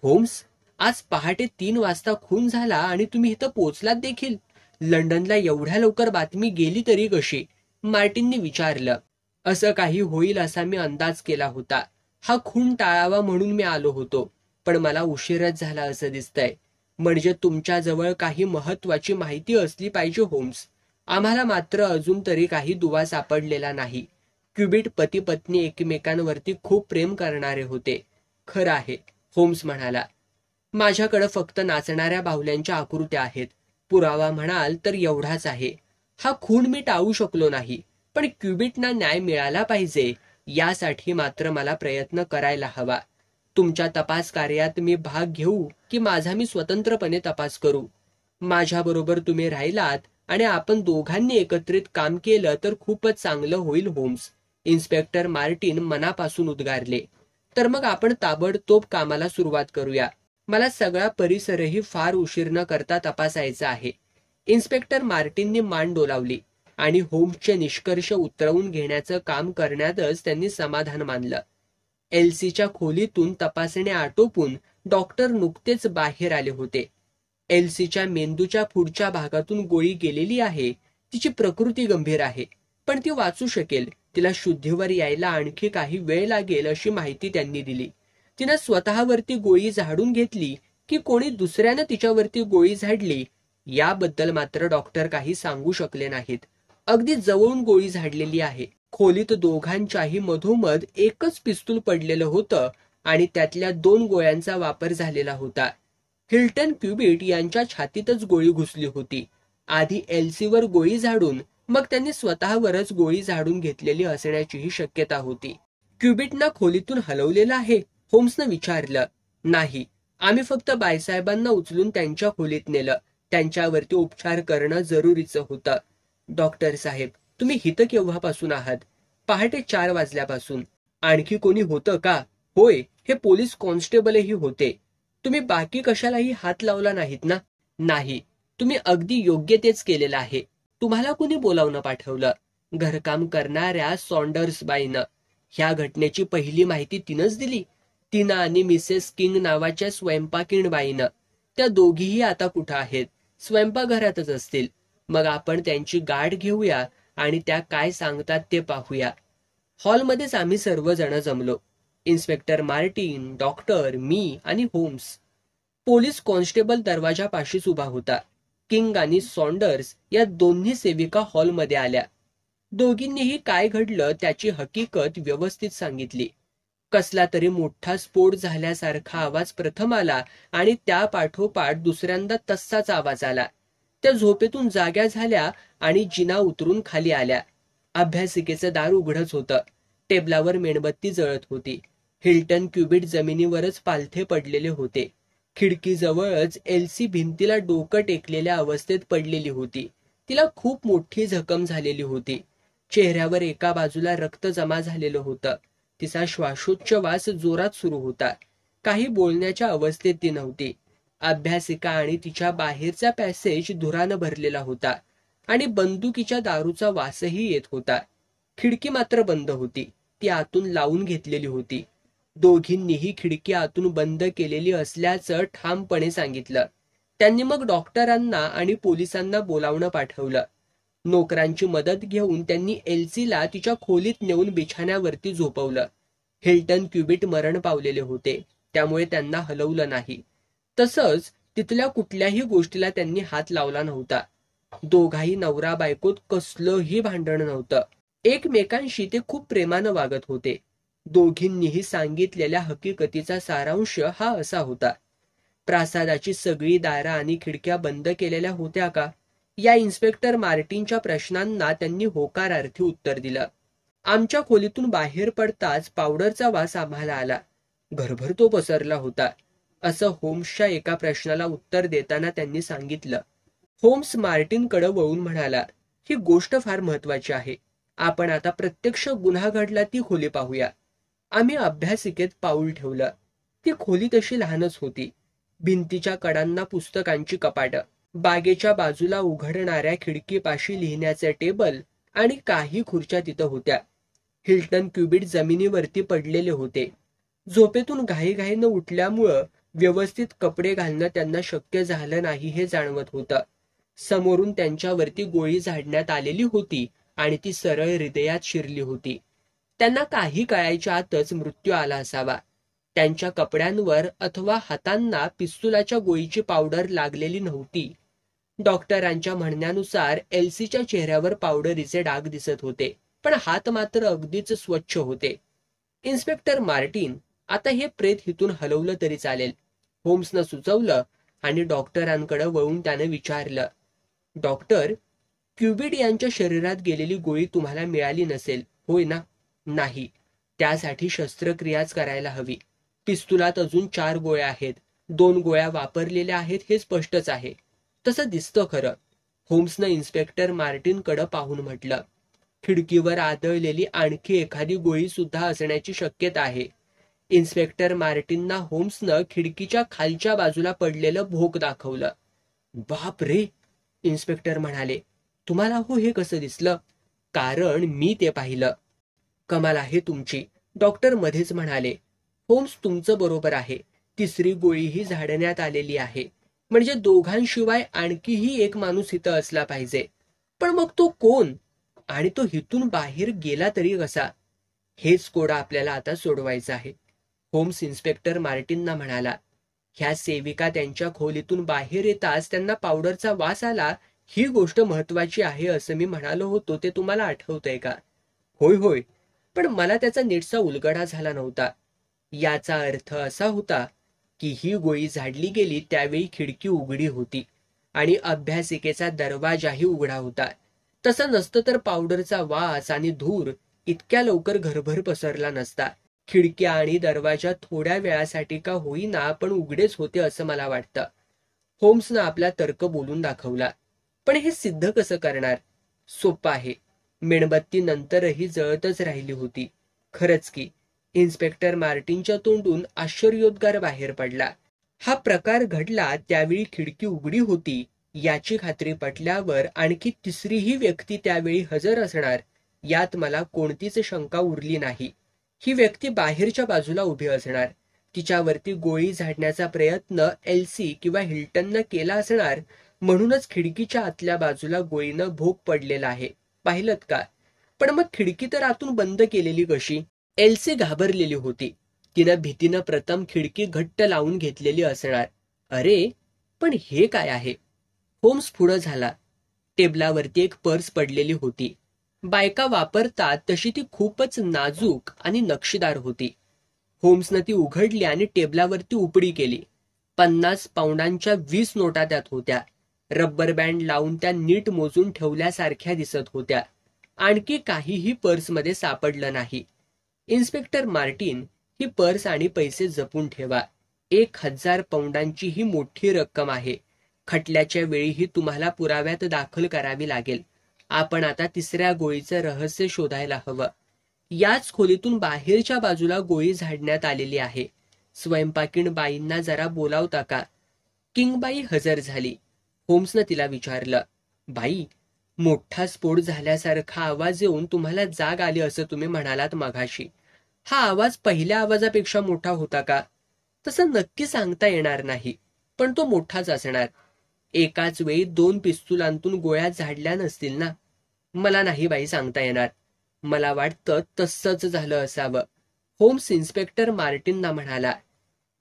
होम्स, आज पहाटे 3 वाजता खून झाला आणि तुम्ही इथं पोहोचलात देखील. लंडनला एवढ्या लवकर बातमी गेली तरी कशी? मार्टिननी विचारलं. असं काही होईल असा मी अंदाज केला होता. हा खून टाळावा म्हणून मी आलो होतो, पण मला उशीरच झाला असं दिसतंय. म्हणजे तुमच्याजवळ काही महत्वाची माहिती असली पाहिजे होम्स. आम्हाला मात्र अजून तरी काही दुवा सापडलेला नाही. क्युबिट पती पत्नी एकमेकांवरती खूप प्रेम करणारे होते. खरं आहे, होम्स म्हणाला. माझ्याकडे फक्त नाचणाऱ्या बाहुल्यांच्या आकृत्या आहेत. पुरावा म्हणाल तर एवढाच आहे. हा खून मी टाळू शकलो नाही, पण क्युबिटना न्याय मिळाला पाहिजे यासाठी मात्र मला प्रयत्न करायला हवा. तुमच्या तपास कार्यात मी भाग घेऊ की माझा मी स्वतंत्रपणे तपास करू? माझ्याबरोबर तुम्ही राहिलात आणि आपण दोघांनी एकत्रित काम केलं तर खूपच चांगलं होईल होम्स. इन्स्पेक्टर मार्टिन मनापासून उद्गारले. तर मग आपण ताबडतोब कामाला सुरुवात करूया. मला सगळा परिसरही फार उशीर न करता तपासायचा आहे. इन्स्पेक्टर मार्टिननी मान डोलावली आणि होम्सचे निष्कर्ष उतरवून घेण्याचं काम करण्यातच त्यांनी समाधान मानलं. एल्सीच्या खोलीतून तपासणी आटोपून डॉक्टर नुकतेच बाहेर आले होते. एल्सीच्या मेंदूच्या पुढच्या भागातून गोळी गेलेली आहे. तिची प्रकृती गंभीर आहे, पण ती वाचू शकेल. तिला शुद्धीवर यायला आणखी काही वेळ लागेल अशी माहिती त्यांनी दिली. तिनं स्वतःवरती गोळी झाडून घेतली की कोणी दुसऱ्यानं तिच्यावरती गोळी झाडली याबद्दल मात्र डॉक्टर काही सांगू शकले नाहीत. अगदी जवळून गोळी झाडलेली आहे. खोलीत दोघांच्याही मधोमध एकच पिस्तूल पडलेलं होतं आणि त्यातल्या 2 गोळ्यांचा वापर झालेला होता. हिल्टन क्युबिट यांच्या छातीतच गोळी घुसली होती. आधी एल्सीवर गोळी झाडून मग त्यांनी स्वतःवरच गोळी झाडून घेतलेली असण्याचीही शक्यता होती. क्युबिटना खोलीतून हलवलेलं आहे? होम्सनं विचारलं. नाही, आम्ही फक्त बायसाहेबांना उचलून त्यांच्या खोलीत नेलं. त्यांच्यावरती उपचार करणं जरुरीचं होतं. डॉक्टर साहेब, तुम्ही इथं केव्हापासून आहात? पहाटे 4 वाजल्यापासून. आणखी कोणी होतं का? होय, हे पोलीस कॉन्स्टेबलही होते. तुम्ही बाकी कशालाही हात लावला नाहीत ना? नाही, तुम्ही अगदी योग्य तेच केलेलं आहे. तुम्हाला कोणी बोलावणं पाठवलं? घरकाम करणाऱ्या सॉन्डर्स बाईनं. ह्या घटनेची पहिली माहिती तिनंच दिली. टीना आणि मिसेस किंग नावाच्या स्वयंपाकीण बाईनं. त्या दोघीही आता कुठं आहेत? स्वयंपाकघरातच असतील. मग आपण त्यांची गाठ घेऊया आणि त्या काय सांगतात ते पाहूया. हॉलमध्येच आम्ही सर्वजण जमलो. इन्स्पेक्टर मार्टिन, डॉक्टर, मी आणि होम्स. पोलीस कॉन्स्टेबल दरवाजापाशीच उभा होता. किंग आणि सॉन्डर्स या दोन्ही सेविका हॉलमध्ये आल्या. दोघींनीही काय घडलं त्याची हकीकत व्यवस्थित सांगितली. कसला तरी मोठा स्फोट झाल्यासारखा आवाज प्रथम आला आणि त्या पाठोपाठ दुसऱ्यांदा तसाच आवाज आला. त्या झोपेतून जाग्या झाल्या आणि जिना उतरून खाली आल्या. अभ्यासिकेचं दार उघडच होतं. टेबलावर मेणबत्ती जळत होती. हिल्टन क्युबिट जमिनीवरच पालथे पडलेले होते. खिडकीजवळच एल्सी भिंतीला डोकं टेकलेल्या अवस्थेत पडलेली होती. तिला खूप मोठी जखम झालेली होती. चेहऱ्यावर एका बाजूला रक्त जमा झालेलं होतं. तिचा श्वासोच्छवास जोरात सुरू होता. काही बोलण्याच्या अवस्थेत ती नव्हती. अभ्यासिका आणि तिच्या बाहेरचा पॅसेज धुरानं भरलेला होता आणि बंदुकीच्या दारूचा वासही येत होता. खिडकी मात्र बंद होती. ती आतून लावून घेतलेली होती. दोघींनीही खिडकी आतून बंद केलेली असल्याचं ठामपणे सांगितलं. त्यांनी मग डॉक्टरांना आणि पोलिसांना बोलावणं पाठवलं. नोकरांची मदत घेऊन त्यांनी एल्सीला तिच्या खोलीत नेऊन बिछाण्यावरती झोपवलं. हिल्टन क्युबिट मरण पावलेले होते, त्यामुळे त्यांना हलवलं नाही. तसंच तिथल्या कुठल्याही गोष्टीला त्यांनी हात लावला नव्हता. दोघाही नवरा बायकोत कसलंही भांडण नव्हतं. एकमेकांशी ते खूप प्रेमानं वागत होते. दोघींनीही सांगितलेल्या हकीकतीचा सारांश हा असा होता. प्रासादाची सगळी दारं आणि खिडक्या बंद केलेल्या होत्या का? या इन्स्पेक्टर मार्टिनच्या प्रश्नांना त्यांनी होकारार्थी उत्तर दिलं. आमच्या खोलीतून बाहेर पडताच पावडरचा वास आम्हाला आला. घरभर तो पसरला होता, असं होम्सच्या एका प्रश्नाला उत्तर देताना त्यांनी सांगितलं. होम्स मार्टिनकडे वळून म्हणाला, ही गोष्ट फार महत्वाची आहे. आपण आता प्रत्यक्ष गुन्हा घडला ती खोली पाहूया. आम्ही अभ्यासिकेत पाऊल ठेवलं. ती खोली तशी लहानच होती. भिंतीच्या कडांना पुस्तकांची कपाटं, बागेच्या बाजूला उघडणाऱ्या खिडकीपाशी लिहिण्याचे टेबल आणि काही खुर्च्या तिथं होत्या. हिल्टन क्युबिट जमिनीवरती पडलेले होते. झोपेतून घाईघाईनं उठल्यामुळं व्यवस्थित कपडे घालणं त्यांना शक्य झालं नाही हे जाणवत होतं. समोरून त्यांच्यावरती गोळी झाडण्यात आलेली होती आणि ती सरळ हृदयात शिरली होती. त्यांना काही कळायच्या आतच मृत्यू आला असावा. त्यांच्या कपड्यांवर अथवा हातांना पिस्तुलाच्या गोळीची पावडर लागलेली नव्हती. डॉक्टरांच्या म्हणण्यानुसार एल्सीच्या चेहऱ्यावर पावडरीचे डाग दिसत होते, पण हात मात्र अगदीच स्वच्छ होते. इन्स्पेक्टर मार्टिन, आता हे प्रेत हिथून हलवलं तरी चालेल, होम्सनं सुचवलं आणि डॉक्टरांकडे वळून त्याने विचारलं, डॉक्टर, क्युबिट यांच्या शरीरात गेलेली गोळी तुम्हाला मिळाली नसेल, होय ना? नाही. त्यासाठी शस्त्रक्रियाच करायला हवी. पिस्तुलात अजून 4 गोळ्या आहेत. 2 गोळ्या वापरलेल्या आहेत हे स्पष्टच आहे. तसं दिसतं खरं. होम्सनं इन्स्पेक्टर मार्टिनकडे पाहून म्हटलं. खिडकीवर आदळलेली आणखी एखादी गोळी सुद्धा असण्याची शक्यता आहे. इन्स्पेक्टर मार्टिनना होम्सनं खिडकीच्या खालच्या बाजूला पडलेलं भोक दाखवलं. बाप रे, इन्स्पेक्टर म्हणाले. तुम्हाला हो हे कसं दिसलं? कारण मी ते पाहिलं. कमाल आहे तुमची, डॉक्टर मध्येच म्हणाले. होम्स, तुमचं बरोबर आहे. तिसरी गोळीही झाडण्यात आलेली आहे. म्हणजे दोघांशिवाय आणखीही एक माणूस इथं असला पाहिजे. पण मग तो कोण? आणि तो हिथून बाहेर गेला तरी कसा? हेच कोडा आपल्याला आता सोडवायचं आहे. होम्स इन्स्पेक्टर मार्टिनना म्हणाला. ह्या सेविका त्यांच्या खोलीतून बाहेर येताच त्यांना पावडरचा वास आला, ही गोष्ट महत्वाची आहे असं मी म्हणालो होतो, ते तुम्हाला आठवतंय का? होय होय, पण मला त्याचा नीटसा उलगडा झाला नव्हता. याचा अर्थ असा होता की ही गोळी झाडली गेली त्यावेळी खिडकी उघडी होती आणि अभ्यासिकेचा दरवाजाही उघडा होता. तसं नसतं तर पावडरचा वास आणि धूर इतक्या लवकर घरभर पसरला नसता. खिडकी आणि दरवाजा थोड्या वेळासाठी का होईना पण उघडेच होते असं मला वाटतं. होम्सनं आपला तर्क बोलून दाखवला. पण हे सिद्ध कसं करणार? सोपं आहे. मेणबत्ती नंतरही जळतच राहिली होती. खरंच की. इन्स्पेक्टर मार्टिनच्या तोंडून आश्चर्योद्गार बाहेर पडला. हा प्रकार घडला त्यावेळी खिडकी उघडी होती याची खात्री पटल्यावर आणखी तिसरीही व्यक्ती त्यावेळी हजर असणार यात मला कोणतीच शंका उरली नाही. ही व्यक्ती बाहेरच्या बाजूला उभी असणार. तिच्यावरती गोळी झाडण्याचा प्रयत्न एल्सी किंवा हिल्टननं केला असणार, म्हणूनच खिडकीच्या आतल्या बाजूला गोळीनं भोग पडलेला आहे. पाहिलत का? पण मग खिडकी तर आतून बंद केलेली कशी? एल्सी घाबरलेली होती. तिनं भीतीनं प्रथम खिडकी घट्ट लावून घेतलेली असणार. अरे, पण हे काय आहे? होम्स पुढं झाला. टेबलावरती एक पर्स पडलेली होती. बायका वापरतात तशी ती खूपच नाजूक आणि नक्षीदार होती. होम्सनं ती उघडली आणि टेबलावरती उपडी केली. 50 पाउंडांच्या 20 नोटा त्यात होत्या. रब्बर बँड लावून त्या नीट मोजून ठेवल्यासारख्या दिसत होत्या. आणखी काहीही पर्समध्ये सापडलं नाही. इन्स्पेक्टर मार्टिन, ही पर्स आणि पैसे जपून ठेवा. 1000 पाउंडांची ही मोठी रक्कम आहे. खटल्याच्या वेळीही तुम्हाला पुराव्यात दाखल करावी लागेल. आपण आता तिसऱ्या गोळीचं रहस्य शोधायला हवं. याच खोलीतून बाहेरच्या बाजूला गोळी झाडण्यात आलेली आहे. स्वयंपाकीण बाईंना जरा बोलावता का? किंगबाई हजर झाली. होम्सनं तिला विचारलं, बाई, मोठा स्फोट झाल्यासारखा आवाज येऊन तुम्हाला जाग आली असं तुम्ही म्हणालात मघाशी. हा आवाज पहिल्या आवाजापेक्षा मोठा होता का? तसं नक्की सांगता येणार नाही, पण तो मोठाच असणार. एकाच वेळी 2 पिस्तुलांतून गोळ्या झाडल्या नसतील ना? मला नाही बाई सांगता येणार. मला वाटतं तसंच झालं असावं. होम्स इन्स्पेक्टर मार्टिनना म्हणाला,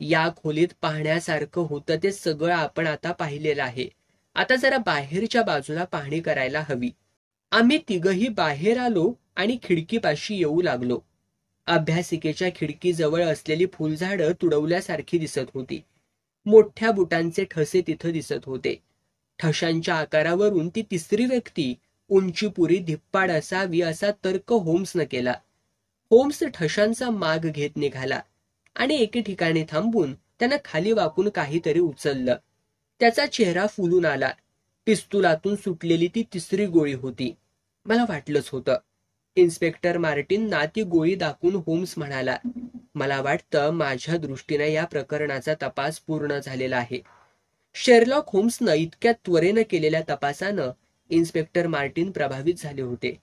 या खोलीत पाहण्यासारखं होतं ते सगळं आपण आता पाहिलेलं आहे. आता जरा बाहेरच्या बाजूला पाहणी करायला हवी. आम्ही तिघही बाहेर आलो आणि खिडकीपाशी येऊ लागलो. अभ्यासिकेच्या खिडकीजवळ असलेली फुलझाडं तुडवल्यासारखी दिसत होती. मोठ्या बुटांचे ठसे तिथं दिसत होते. ठशांच्या आकारावरून ती तिसरी व्यक्ती उंचीपुरी धिप्पाड असावी असा तर्क होम्सनं केला. होम्स ठशांचा माग घेत निघाला आणि एके ठिकाणी थांबून त्यानं खाली वाकून काहीतरी उचललं. त्याचा चेहरा फुलून आला. पिस्तुलातून सुटलेली ती तिसरी गोळी होती. मला वाटलंच होतं. इन्स्पेक्टर मार्टिनना ती गोळी दाखवून होम्स म्हणाला, मला वाटतं माझ्या दृष्टीने या प्रकरणाचा तपास पूर्ण झालेला आहे. शेरलॉक होम्सनं इतक्या त्वरेनं केलेल्या तपासानं इन्स्पेक्टर मार्टिन प्रभावित झाले होते.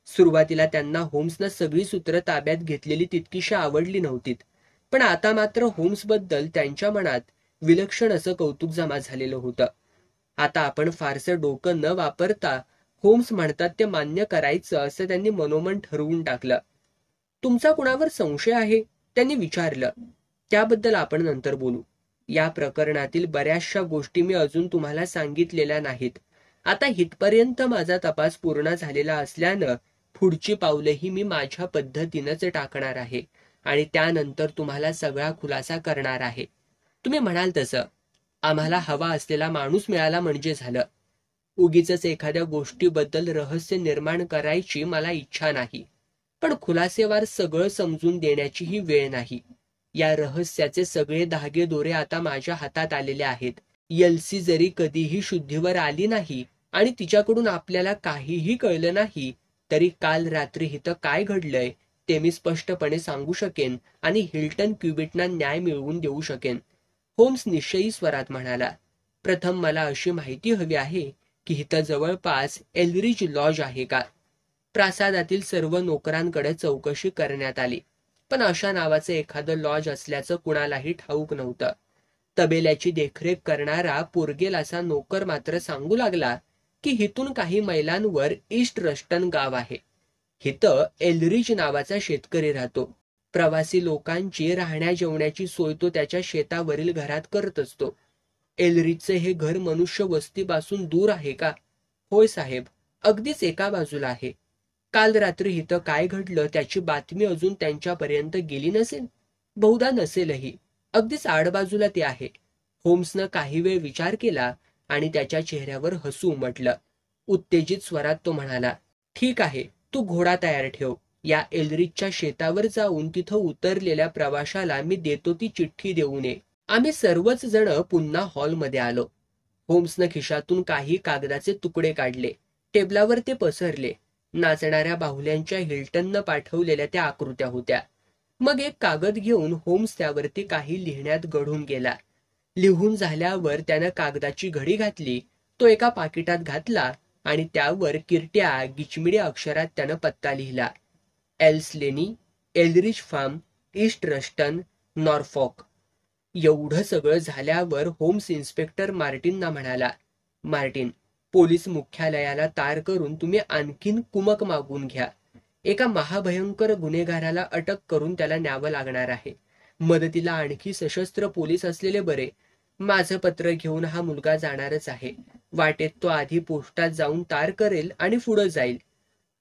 सुरुवातीला त्यांना होम्सनं सगळी सूत्र ताब्यात घेतलेली तितकीशी आवडली नव्हतीत, पण आता मात्र होम्सबद्दल त्यांच्या मनात विलक्षण असं कौतुक जमा झालेलं होतं. आता आपण फारसं डोकं न वापरता होम्स म्हणतात ते मान्य करायचं असं त्यांनी मनोमन ठरवून टाकलं. तुमचा कुणावर संशय आहे? त्यांनी विचारलं. त्याबद्दल आपण नंतर बोलू. या प्रकरणातील बऱ्याचशा गोष्टी मी अजून तुम्हाला सांगितलेल्या नाहीत. आता इथपर्यंत माझा तपास पूर्ण झालेला असल्यानं पुढची पावलंही मी माझ्या पद्धतीनंच टाकणार आहे आणि त्यानंतर तुम्हाला सगळा खुलासा करणार आहे. तुम्ही म्हणाल तसं आम्हाला हवा असलेला माणूस मिळाला म्हणजे झालं. उगीचच एखाद्या गोष्टीबद्दल रहस्य निर्माण करायची मला इच्छा नाही, पण खुलासेवार सगळं समजून देण्याची ही वेळ नाही. या रहस्याचे सगळे धागे दोरे आता माझ्या हातात आलेले आहेत. एल्सी जरी कधीही शुद्धीवर आली नाही आणि तिच्याकडून आपल्याला काहीही कळलं नाही, तरी काल रात्री इथं काय घडलंय ते मी स्पष्टपणे सांगू शकेन आणि हिल्टन क्युबिटना न्याय मिळवून देऊ शकेन. होम्स निश्चयी स्वरात म्हणाला, प्रथम मला अशी माहिती हवी आहे की इथं जवळपास एल्रिज लॉज आहे का? प्रासादातील सर्व नोकरांकडे चौकशी करण्यात आली, पण अशा नावाचं एखादं लॉज असल्याचं कुणालाही ठाऊक नव्हतं. तबेल्याची देखरेख करणारा पोर्गेल असा नोकर मात्र सांगू लागला की हिथून काही मैलांवर ईस्ट रस्टन गाव आहे. हिथं एल्रिज नावाचा शेतकरी राहतो. प्रवासी लोकांची राहण्या जेवण्याची सोय तो त्याच्या शेतावरील घरात करत असतो. एल्रिजचे हे घर मनुष्य वस्तीपासून दूर आहे का? होय साहेब, अगदीच एका बाजूला आहे. काल रात्री इथं काय घडलं त्याची बातमी अजून त्यांच्यापर्यंत गेली नसेल. बहुधा नसेलही. अगदीच आडबाजूला ते आहे. होम्सनं काही वेळ विचार केला आणि त्याच्या चेहऱ्यावर हसू उमटलं. उत्तेजित स्वरात तो म्हणाला, ठीक आहे, तू घोडा तयार ठेव. या एल्रिजच्या शेतावर जाऊन तिथं उतरलेल्या प्रवाशाला मी देतो ती चिठ्ठी देऊ नये. आम्ही सर्वच जण पुन्हा हॉलमध्ये आलो. होम्सनं खिशातून काही कागदाचे तुकडे काढले. टेबलावर ते पसरले. नाचणाऱ्या बाहुल्यांच्या हिल्टननं पाठवलेल्या त्या आकृत्या होत्या. मग एक कागद घेऊन होम्स त्यावरती काही लिहिण्यात गढून गेला. लिहून झाल्यावर त्यानं कागदाची घडी घातली, तो एका पाकिटात घातला आणि त्यावर किरट्या गिचमिड्या अक्षरात त्यानं पत्ता लिहिला. एल्स लेनी, एल्रिज फार्म, ईस्ट रस्टन, नॉरफॉक. एवढं सगळं झाल्यावर होम्स इन्स्पेक्टर मार्टिनना म्हणाला, मार्टिन, पोलीस मुख्यालयाला तार करून तुम्ही आणखीन कुमक मागून घ्या. एका महाभयंकर गुन्हेगाराला अटक करून त्याला न्यावं लागणार आहे. मदतीला आणखी सशस्त्र पोलीस असलेले बरे. माझं पत्र घेऊन हा मुलगा जाणारच आहे. वाटेत तो आधी पोस्टात जाऊन तार करेल आणि पुढं जाईल.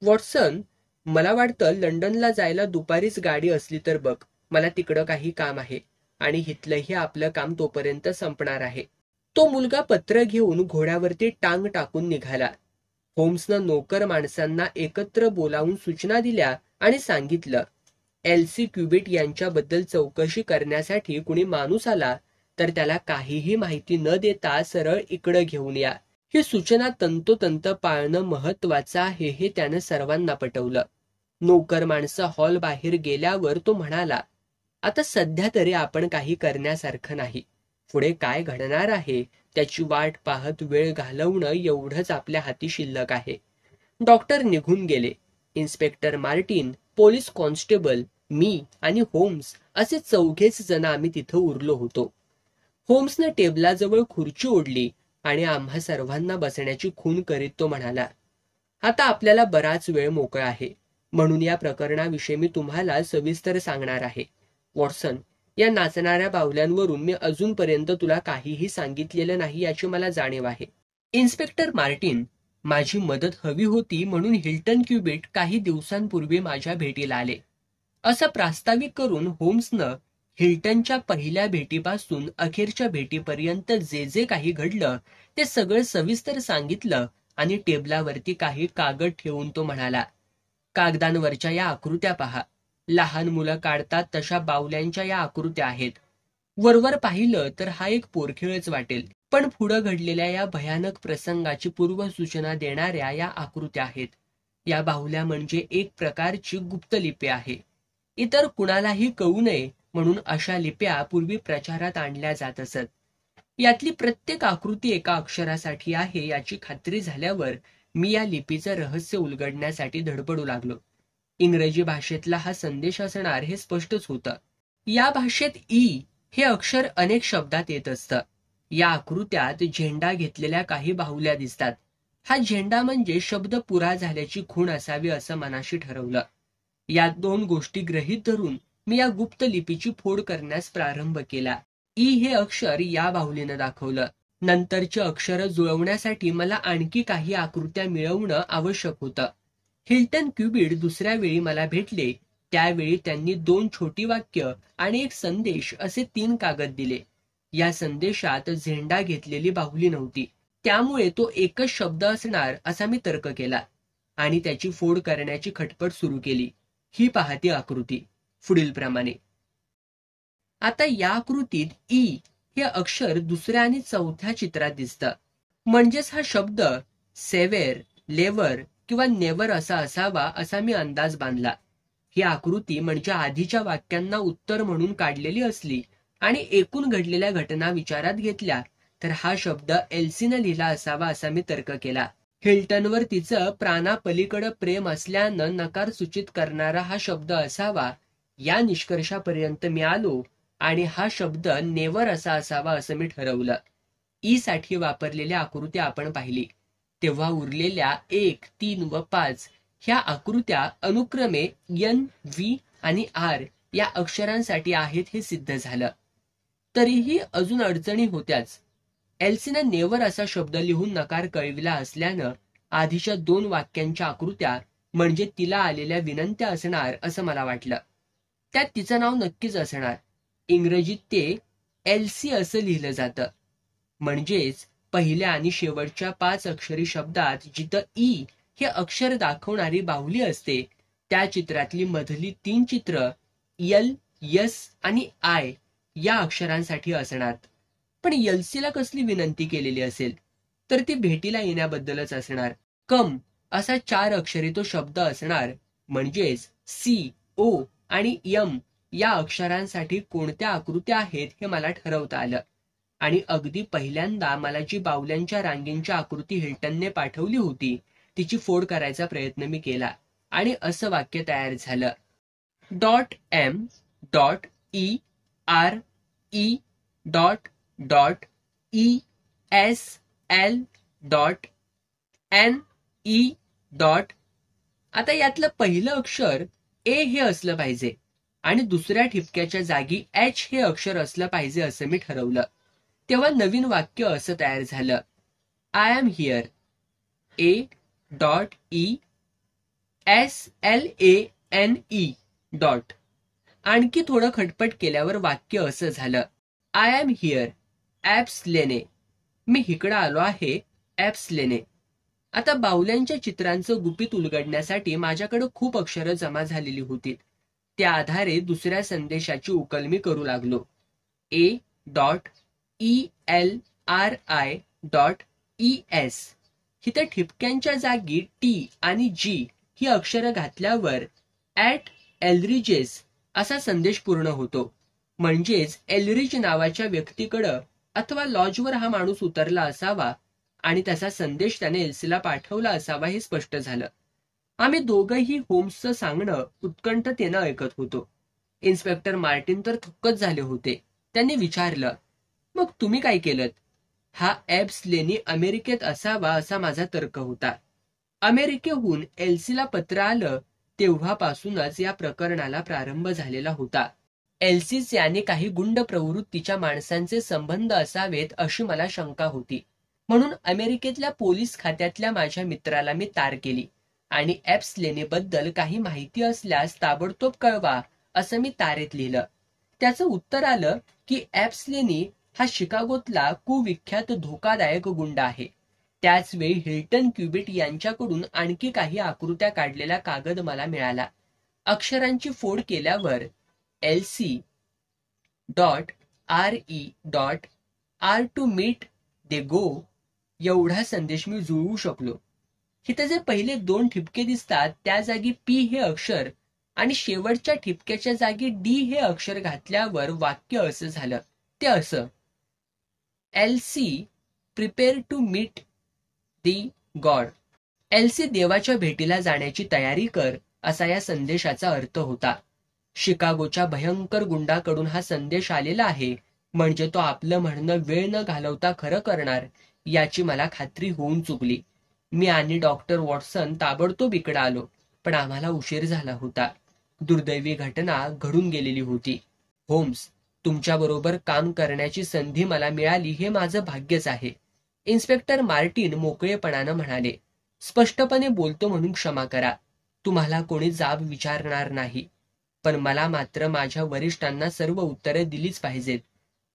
वॉटसन, मला वाटतं लंडनला जायला दुपारीच गाडी असली तर बघ. मला तिकडं काही काम आहे आणि हिथलंही आपलं काम तोपर्यंत संपणार आहे. तो मुलगा पत्र घेऊन घोड्यावरती टांग टाकून निघाला. होम्सनं नोकर माणसांना एकत्र बोलावून सूचना दिल्या आणि सांगितलं, एल्सी क्युबिट यांच्याबद्दल चौकशी करण्यासाठी कुणी माणूस आला तर त्याला काहीही माहिती न देता सरळ इकडं घेऊन या. ही सूचना तंतोतंत पाळणं महत्वाचं आहे हे त्यानं सर्वांना पटवलं. नोकर माणसं हॉल बाहेर गेल्यावर तो म्हणाला, आता सध्या तरी आपण काही करण्यासारखं नाही. पुढे काय घडणार आहे त्याची वाट पाहत वेळ घालवणं एवढंच आपल्या हाती शिल्लक आहे. डॉक्टर निघून गेले. इन्स्पेक्टर मार्टिन, पोलीस कॉन्स्टेबल, मी आणि होम्स असे 4घेच जण आम्ही तिथं उरलो होतो. होम्सनं टेबलाजवळ खुर्ची ओढली आणि आम्हा सर्वांना बसण्याची खूण करीत तो म्हणाला, आता आपल्याला बराच वेळ मोकळा आहे, म्हणून या प्रकरणाविषयी मी तुम्हाला सविस्तर सांगणार आहे. वॉटसन, या नाचणाऱ्या बाहुल्यांवरून मी अजूनपर्यंत तुला काहीही सांगितलेलं नाही याची मला जाणीव आहे. इन्स्पेक्टर मार्टिन, माझी मदत हवी होती म्हणून हिल्टन क्युबिट काही दिवसांपूर्वी माझ्या भेटीला आले. असं प्रास्ताविक करून होम्सनं हिल्टनच्या पहिल्या भेटीपासून अखेरच्या भेटीपर्यंत जे जे काही घडलं ते सगळं सविस्तर सांगितलं आणि टेबलावरती काही कागद ठेवून तो म्हणाला, कागदांवरच्या या आकृत्या पहा. लहान मुलं काढतात तशा बाहुल्यांच्या या आकृत्या आहेत. वरवर पाहिलं तर हा एक पोरखिळच वाटेल, पण पुढं घडलेल्या या भयानक प्रसंगाची पूर्वसूचना देणाऱ्या या आकृत्या आहेत. या बाहुल्या म्हणजे एक प्रकारची गुप्तलिपी आहे. इतर कुणालाही कळू नये म्हणून अशा लिप्या पूर्वी प्रचारात आणल्या जात असत. यातली प्रत्येक आकृती एका अक्षरासाठी आहे याची खात्री झाल्यावर मी या लिपीचं रहस्य उलगडण्यासाठी धडपडू लागलो. इंग्रजी भाषेतला हा संदेश असणार हे स्पष्टच होतं. या भाषेत ई हे अक्षर अनेक शब्दात येत असतं. या आकृत्यात झेंडा घेतलेल्या काही बाहुल्या दिसतात. हा झेंडा म्हणजे शब्द पुरा झाल्याची खूण असावी असं मनाशी ठरवलं. या 2 गोष्टी गृहीत धरून मी या गुप्त लिपीची फोड करण्यास प्रारंभ केला. ई हे अक्षर या बाहुलीनं दाखवलं. नंतरची अक्षरं जुळवण्यासाठी मला आणखी काही आकृत्या मिळवणं आवश्यक होतं. हिल्टन क्युबिट दुसऱ्या वेळी मला भेटले त्यावेळी त्यांनी 2 छोटी वाक्य आणि एक संदेश असे 3 कागद दिले. या संदेशात झेंडा घेतलेली बाहुली नव्हती, त्यामुळे तो एकच शब्द असणार असा मी तर्क केला आणि त्याची फोड करण्याची खटपट सुरू केली. ही पाहती आकृती पुढील प्रमाणे. आता या आकृतीत ई हे अक्षर दुसऱ्या आणि चौथ्या चित्रात दिसतं. म्हणजेच हा शब्द सेवेर, लेवर किंवा नेवर असा असावा असा मी अंदाज बांधला. ही आकृती म्हणजे आधीच्या वाक्यांना उत्तर म्हणून काढलेली असली आणि एकूण घडलेल्या घटना विचारात घेतल्या तर हा शब्द एल्सीनं लिहिला असावा असा मी तर्क केला. हिल्टनवर तिचं प्राणापलीकडं प्रेम असल्यानं नकार सूचित करणारा हा शब्द असावा या निष्कर्षापर्यंत मी आलो आणि हा शब्द नेवर असा असावा असं मी ठरवलं. ई साठी वापरलेल्या आकृत्या आपण पाहिली तेव्हा उरलेल्या 1, 3 व 5 ह्या आकृत्या अनुक्रमे एन, व्ही आणि आर या अक्षरांसाठी आहेत हे सिद्ध झालं. तरीही अजून अडचणी होत्याच. एल्सीनं नेवर असा शब्द लिहून नकार कळविला असल्यानं आधीच्या 2 वाक्यांच्या आकृत्या म्हणजे तिला आलेल्या विनंत्या असणार असं मला वाटलं. त्यात तिचं नाव नक्कीच असणार. इंग्रजीत ते एल्सी असं लिहिलं जातं. म्हणजेच पहिल्या आणि शेवटच्या 5 अक्षरी शब्दात जिथं ई हे अक्षर दाखवणारी बाहुली असते त्या चित्रातली मधली 3 चित्र एल, एस आणि आय या अक्षरांसाठी असणार. पण एल्सीला कसली विनंती केलेली असेल तर ती भेटीला येण्याबद्दलच असणार. कम असा 4 अक्षरी तो शब्द असणार. म्हणजेच सी, ओ आणि एम या अक्षरांसाठी कोणत्या आकृत्या आहेत हे मला ठरवता आलं. आणि अगदी पहिल्यांदा मला जी बाहुल्यांच्या रांगेंची आकृती हिल्टनने पाठवली होती तिची फोड करायचा प्रयत्न मी केला आणि असं वाक्य तयार झालं. .m.e.r.e dot dot ESL dot NE dot. आता यातलं पहिलं अक्षर ए हे असलं पाहिजे आणि दुसऱ्या ठिपक्याच्या जागी H हे अक्षर असलं पाहिजे असं मी ठरवलं. तेव्हा नवीन वाक्य असं तयार झालं, I am here A.ESLANE dot. आणखी थोडं खटपट केल्यावर वाक्य असं झालं, आय एम हिअर ॲप्सलेने. मी इकडं आलो आहे ॲप्सलेने. आता बाहुल्यांच्या चित्रांचं गुपित उलगडण्यासाठी माझ्याकडे खूप अक्षरं जमा झालेली होती. त्या आधारे दुसऱ्या संदेशाची उकल मी करू लागलो. A.ELRI.ES. इथं ठिपक्यांच्या जागी T आणि G ही अक्षरं घातल्यावर @एल्रिजेस असा संदेश पूर्ण होतो. म्हणजेच एल्रिज नावाच्या व्यक्तीकडं अथवा लॉजवर हा माणूस उतरला असावा आणि त्याचा संदेश त्याने एल्सीला पाठवला असावा हे स्पष्ट झालं. आम्ही दोघंही होम्सचं सांगणं उत्कंठतेनं ऐकत होतो. इन्स्पेक्टर मार्टिन तर थक्कच झाले होते. त्यांनी विचारलं, मग तुम्ही काय केलं? हा ॲप्सलेनी अमेरिकेत असावा असा माझा तर्क होता. अमेरिकेहून एल्सीला पत्र आलं तेव्हापासूनच या प्रकरणाला प्रारंभ झालेला होता. एल्सीचे आणि काही गुंड प्रवृत्तीच्या माणसांचे संबंध असावेत अशी मला शंका होती. म्हणून अमेरिकेतल्या पोलीस खात्यातल्या माझ्या मित्राला मी तार केली आणि ॲप्सलेनेबद्दल काही माहिती असल्यास ताबडतोब कळवा असं मी तारेत लिहिलं. त्याचं उत्तर आलं की ॲप्सलेनी हा शिकागोतला कुविख्यात धोकादायक गुंड आहे. त्याचवेळी हिल्टन क्युबिट यांच्याकडून आणखी काही आकृत्या काढलेला कागद मला मिळाला. अक्षरांची फोड केल्यावर LC.RE.R टू मीट दे गो एवढा संदेश मी जुळवू शकलो. इथं जे पहिले 2 ठिपके दिसतात त्या जागी P हे अक्षर आणि शेवटच्या ठिपक्याच्या जागी D हे अक्षर घातल्यावर वाक्य असं झालं. ते असं, LC prepare to meet the God. LC देवाच्या भेटीला जाण्याची तयारी कर असा या संदेशाचा अर्थ होता. शिकागोच्या भयंकर गुंडाकडून हा संदेश आलेला आहे म्हणजे तो आपलं म्हणणं वेळ न घालवता खरं करणार याची मला खात्री होऊन चुकली. मी आणि डॉक्टर वॉटसन ताबडतोब इकडे आलो, पण आम्हाला उशीर झाला होता. दुर्दैवी घटना घडून गेलेली होती. होम्स, तुमच्याबरोबर काम करण्याची संधी मला मिळाली हे माझं भाग्यच आहे. इन्स्पेक्टर मार्टिन मोकळेपणानं म्हणाले. स्पष्टपणे बोलतो म्हणून क्षमा करा. तुम्हाला कोणी जाब विचारणार नाही, पण मला मात्र माझ्या वरिष्ठांना सर्व उत्तरे दिलीच पाहिजेत.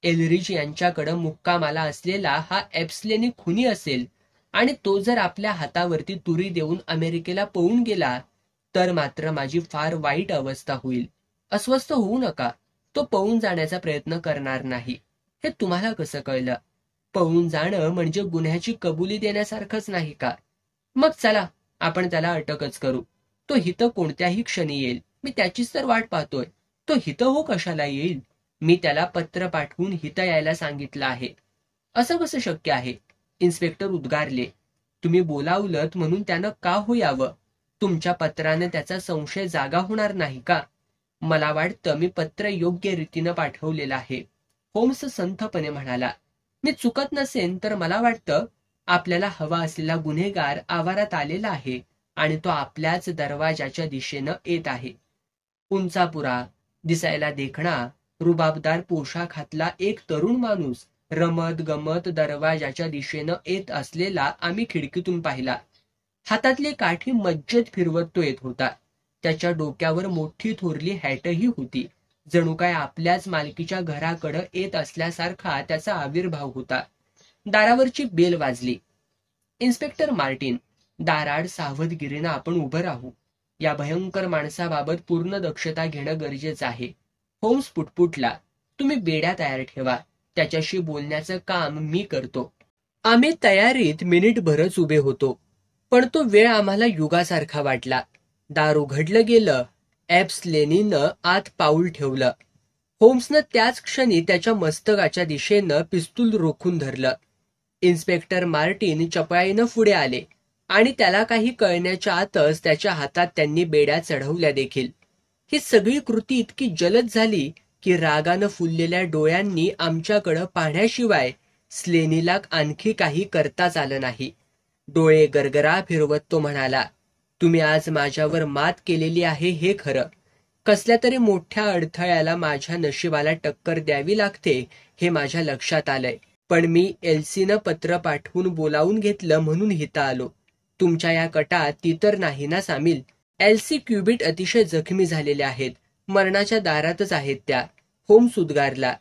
एल्रिज यांच्याकडं मुक्कामाला असलेला हा ॲप्सलेनी खुनी असेल आणि तो जर आपल्या हातावरती तुरी देऊन अमेरिकेला पळून गेला तर मात्र माझी फार वाईट अवस्था होईल. अस्वस्थ होऊ नका. तो पळून जाण्याचा प्रयत्न करणार नाही. हे तुम्हाला कसं कळलं? पळून जाणं म्हणजे गुन्ह्याची कबुली देण्यासारखंच नाही का? मग चला, आपण त्याला अटकच करू. तो हितं कोणत्याही क्षणी येईल. मी त्याचीच तर वाट पाहतोय. तो हितं हो कशाला येईल? मी त्याला पत्र पाठवून हितं यायला सांगितलं आहे. असं कसं शक्य आहे? इन्स्पेक्टर उद्गारले. तुम्ही बोलावलत म्हणून त्यानं का हो यावं? तुमच्या पत्राने त्याचा संशय जागा होणार नाही का? मला वाटतं मी पत्र योग्य रीतीनं पाठवलेलं आहे. होम्स संथपणे म्हणाला. मी चुकत नसेन तर मला वाटतं आपल्याला हवा असलेला गुन्हेगार आवारात आलेला आहे आणि तो आपल्याच दरवाजाच्या दिशेनं येत आहे. उंचापुरा, दिसायला देखणा, रुबाबदार पोशाखातला एक तरुण माणूस रमत गमत दरवाजाच्या दिशेनं येत असलेला आम्ही खिडकीतून पाहिला. हातातली काठी मज्जेत फिरवत तो येत होता. त्याच्या डोक्यावर मोठी थोरली हॅटही होती. जणू काय आपल्याच मालकीच्या घराकडं येत असल्यासारखा त्याचा आविर्भाव होता. दारावरची बेल वाजली. इन्स्पेक्टर मार्टिन, दाराड सावधगिरीनं आपण उभं राहू. या भयंकर माणसाबाबत पूर्ण दक्षता घेणं गरजेचं आहे. होम्स पुटपुटला. तुम्ही बेड्या तयार ठेवा. त्याच्याशी बोलण्याचं काम मी करतो. आम्ही तयारीत मिनिटभरच उभे होतो, पण तो वेळ आम्हाला युगासारखा वाटला. दार उघडलं गेलं. ॲप्सलेनीनं आत पाऊल ठेवलं. होम्सनं त्याच क्षणी त्याच्या मस्तकाच्या दिशेनं पिस्तूल रोखून धरलं. इन्स्पेक्टर मार्टिन चपळाईनं पुढे आले आणि त्याला काही कळण्याच्या आतच त्याच्या हातात त्यांनी बेड्या चढवल्या देखील. ही सगळी कृती इतकी जलद झाली की रागानं फुललेल्या डोळ्यांनी आमच्याकडं पाहण्याशिवाय स्लेनीला आणखी काही करताच आलं नाही. डोळे गरगरा फिरवत तो म्हणाला, तुम्ही आज माझ्यावर मात केलेली आहे हे खरं. कसल्या तरी मोठ्या अडथळ्याला माझ्या नशिबाला टक्कर द्यावी लागते हे माझ्या लक्षात आलंय. पण मी एल्सीनं पत्र पाठवून बोलावून घेतलं म्हणून इथं आलो. तुमच्या या कटात ती तर नाही ना सामील? एल्सी क्युबिट अतिशय जखमी झालेल्या आहेत. मरणाच्या दारातच आहेत त्या. होम्स उद्गारला.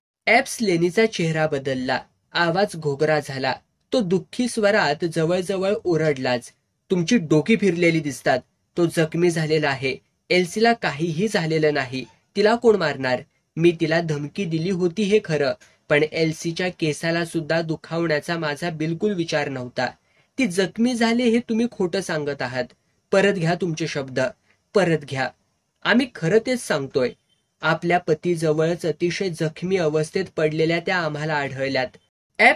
स्लेनीचा चेहरा बदलला. आवाज घोगरा झाला. तो दुःखी स्वरात जवळजवळ ओरडलाच. तुमची डोकी फिरलेली दिसतात. तो जखमी झालेला आहे. एल्सीला काहीही झालेलं नाही. तिला कोण मारणार? मी तिला धमकी दिली होती हे खरं, पण एल्सीच्या केसाला सुद्धा दुखावण्याचा माझा बिलकुल विचार नव्हता. ती जखमी झाली हे तुम्ही खोटं सांगत आहात. परत घ्या तुमचे शब्द, परत घ्या. आम्ही खरं तेच सांगतोय. आपल्या पतीजवळच अतिशय जखमी अवस्थेत पडलेल्या त्या आम्हाला आढळल्यात.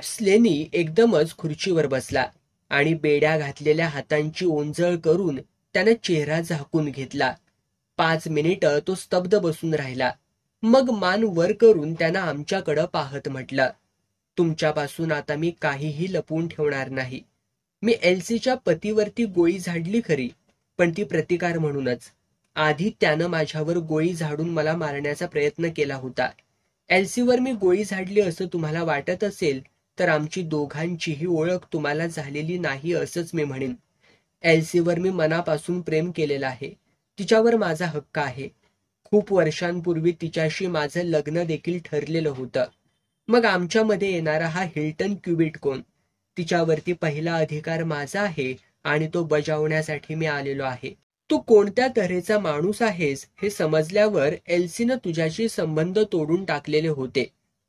स्लेनी एकदमच खुर्चीवर बसला आणि बेड्या घातलेल्या हातांची ओंजळ करून त्यानं चेहरा झाकून घेतला. 5 मिनिटं तो स्तब्ध बसून राहिला. मग मान वर करून त्यानं आमच्याकडं पाहत म्हटलं, तुमच्यापासून आता मी काहीही लपवून ठेवणार नाही. मी एल्सीच्या पतीवरती गोळी झाडली खरी, पण ती प्रतिकार म्हणूनच. आधी त्यानं माझ्यावर गोळी झाडून मला मारण्याचा प्रयत्न केला होता. एल्सीवर मी गोळी झाडली असं तुम्हाला वाटत असेल तर आमची दोघांचीही ओळख तुम्हाला झालेली नाही असंच मी म्हणेन. एल्सीवर मी मनापासून प्रेम केलेलं आहे. तिच्यावर माझा हक्क आहे. खूप वर्षांपूर्वी तिच्याशी माझं लग्न देखील ठरलेलं होतं. मग आमच्यामध्ये येणारा हा हिल्टन क्युबिट कोण? तिच्यावरती पहिला अधिकार माझा आहे आणि तो बजावण्यासाठी मी आलेलो आहे. तू कोणत्या तऱ्हेचा माणूस आहेस हे समजल्यावर एल्सीनं तुझ्याशी संबंध तोडून टाकलेले होते.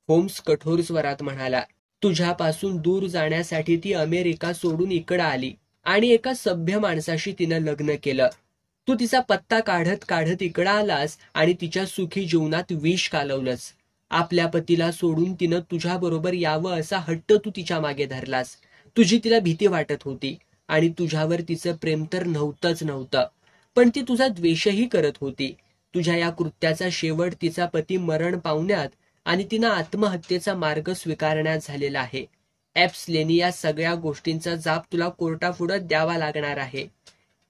होम्स कठोर स्वरात म्हणाला. तुझ्यापासून दूर जाण्यासाठी ती अमेरिका सोडून इकडं आली आणि एका सभ्य माणसाशी तिनं लग्न केलं. तू तिचा पत्ता काढत काढत इकडं आलास आणि तिच्या सुखी जीवनात विष कालवलंस. आपल्या पतीला सोडून तिनं तुझ्याबरोबर यावं असा हट्ट तू तिच्या मागे धरलास. तुझी तिला भीती वाटत होती आणि तुझ्यावर तिचं प्रेम तर नव्हतंच नव्हतं, पण ती तुझा द्वेषही करत होती. तुझ्या या कृत्याचा शेवट तिचा पती मरण पावण्यात आणि तिनं आत्महत्येचा मार्ग स्वीकारण्यात झालेला आहे. स्लेनी, या सगळ्या गोष्टींचा जाब तुला कोर्टापुढं द्यावा लागणार आहे.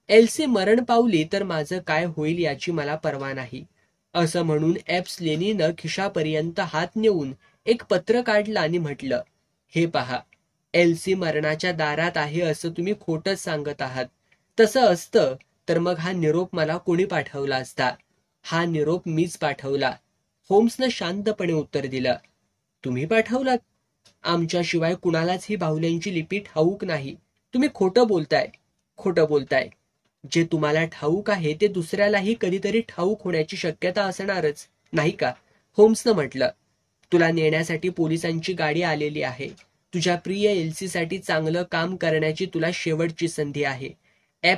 एल्सी मरण पावली तर माझं काय होईल याची मला पर्वा नाही, असं म्हणून स्लेनीनं खिशापर्यंत हात नेऊन एक पत्र काढलं आणि म्हटलं, हे पहा, एल्सी मरणाच्या दारात आहे असं तुम्ही खोटंच सांगत आहात. तसं असतं तर मग हा निरोप मला कोणी पाठवला असता? हा निरोप मीच पाठवला. होम्सनं शांतपणे उत्तर दिलं. तुम्ही पाठवलात? आमच्याशिवाय कुणालाच ही बाहुल्यांची लिपी ठाऊक नाही. तुम्ही खोटं बोलताय, खोटं बोलताय. जे तुम्हाला ठाऊक आहे ते दुसऱ्यालाही कधीतरी ठाऊक होण्याची शक्यता असणारच, नाही का? होम्सनं म्हटलं. तुला नेण्यासाठी पोलिसांची गाडी आलेली आहे. तुझ्या प्रिय एल्सीसाठी चांगलं काम करण्याची तुला शेवटची संधी आहे.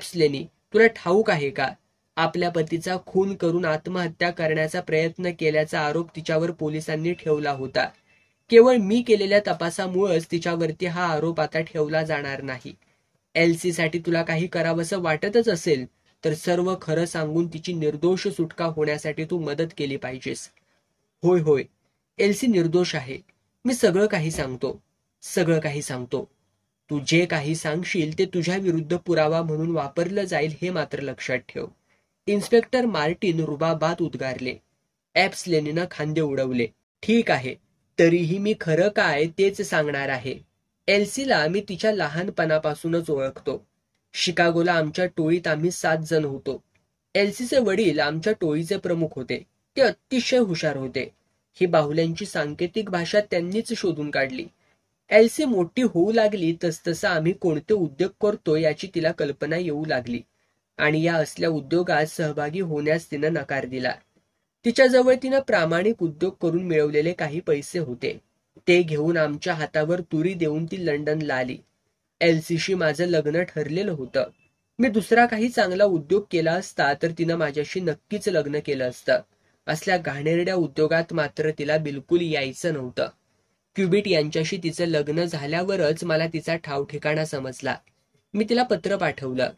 स्लेनी, तुला ठाऊक आहे का? आपल्या पतीचा खून करून आत्महत्या करण्याचा प्रयत्न केल्याचा आरोप तिच्यावर पोलिसांनी ठेवला होता. केवळ मी केलेल्या तपासामुळेच तिच्यावरती हा आरोप आता ठेवला जाणार नाही. एल्सीसाठी तुला काही करावंसं वाटतच असेल तर सर्व खरं सांगून तिची निर्दोष सुटका होण्यासाठी तू मदत केली पाहिजेस. होय होय, एल्सी निर्दोष आहे. मी सगळं काही सांगतो, सगळं काही सांगतो. तू जे काही सांगशील ते तुझ्या विरुद्ध पुरावा म्हणून वापरलं जाईल हे मात्र लक्षात ठेव. Inspector Martin रुबाबात उद्गारले. स्लेनीनं खांदे उडवले. ठीक आहे, तरीही मी खरं काय तेच सांगणार आहे. एल्सीला मी तिच्या लहानपणापासूनच ओळखतो. शिकागोला आमच्या टोळीत आम्ही 7 जण होतो. एल्सीचे वडील आमच्या टोळीचे प्रमुख होते. ते अतिशय हुशार होते. ही बाहुल्यांची सांकेतिक भाषा त्यांनीच शोधून काढली. एल्सी मोठी होऊ लागली तसतसं आम्ही कोणते उद्योग करतो याची तिला कल्पना येऊ लागली आणि या असल्या उद्योगात सहभागी होण्यास तिनं नकार दिला. तिच्याजवळ तिनं प्रामाणिक उद्योग करून मिळवलेले काही पैसे होते. ते घेऊन आमच्या हातावर तुरी देऊन ती लंडनला आली. एल्सीशी माझं लग्न ठरलेलं होतं. मी दुसरा काही चांगला उद्योग केला असता तर तिनं माझ्याशी नक्कीच लग्न केलं असतं. असल्या घाणेरड्या उद्योगात मात्र तिला बिलकुल यायचं नव्हतं. क्युबिट यांच्याशी तिचं लग्न झाल्यावरच मला तिचा ठाव ठिकाणा समजला. मी तिला पत्र पाठवलं,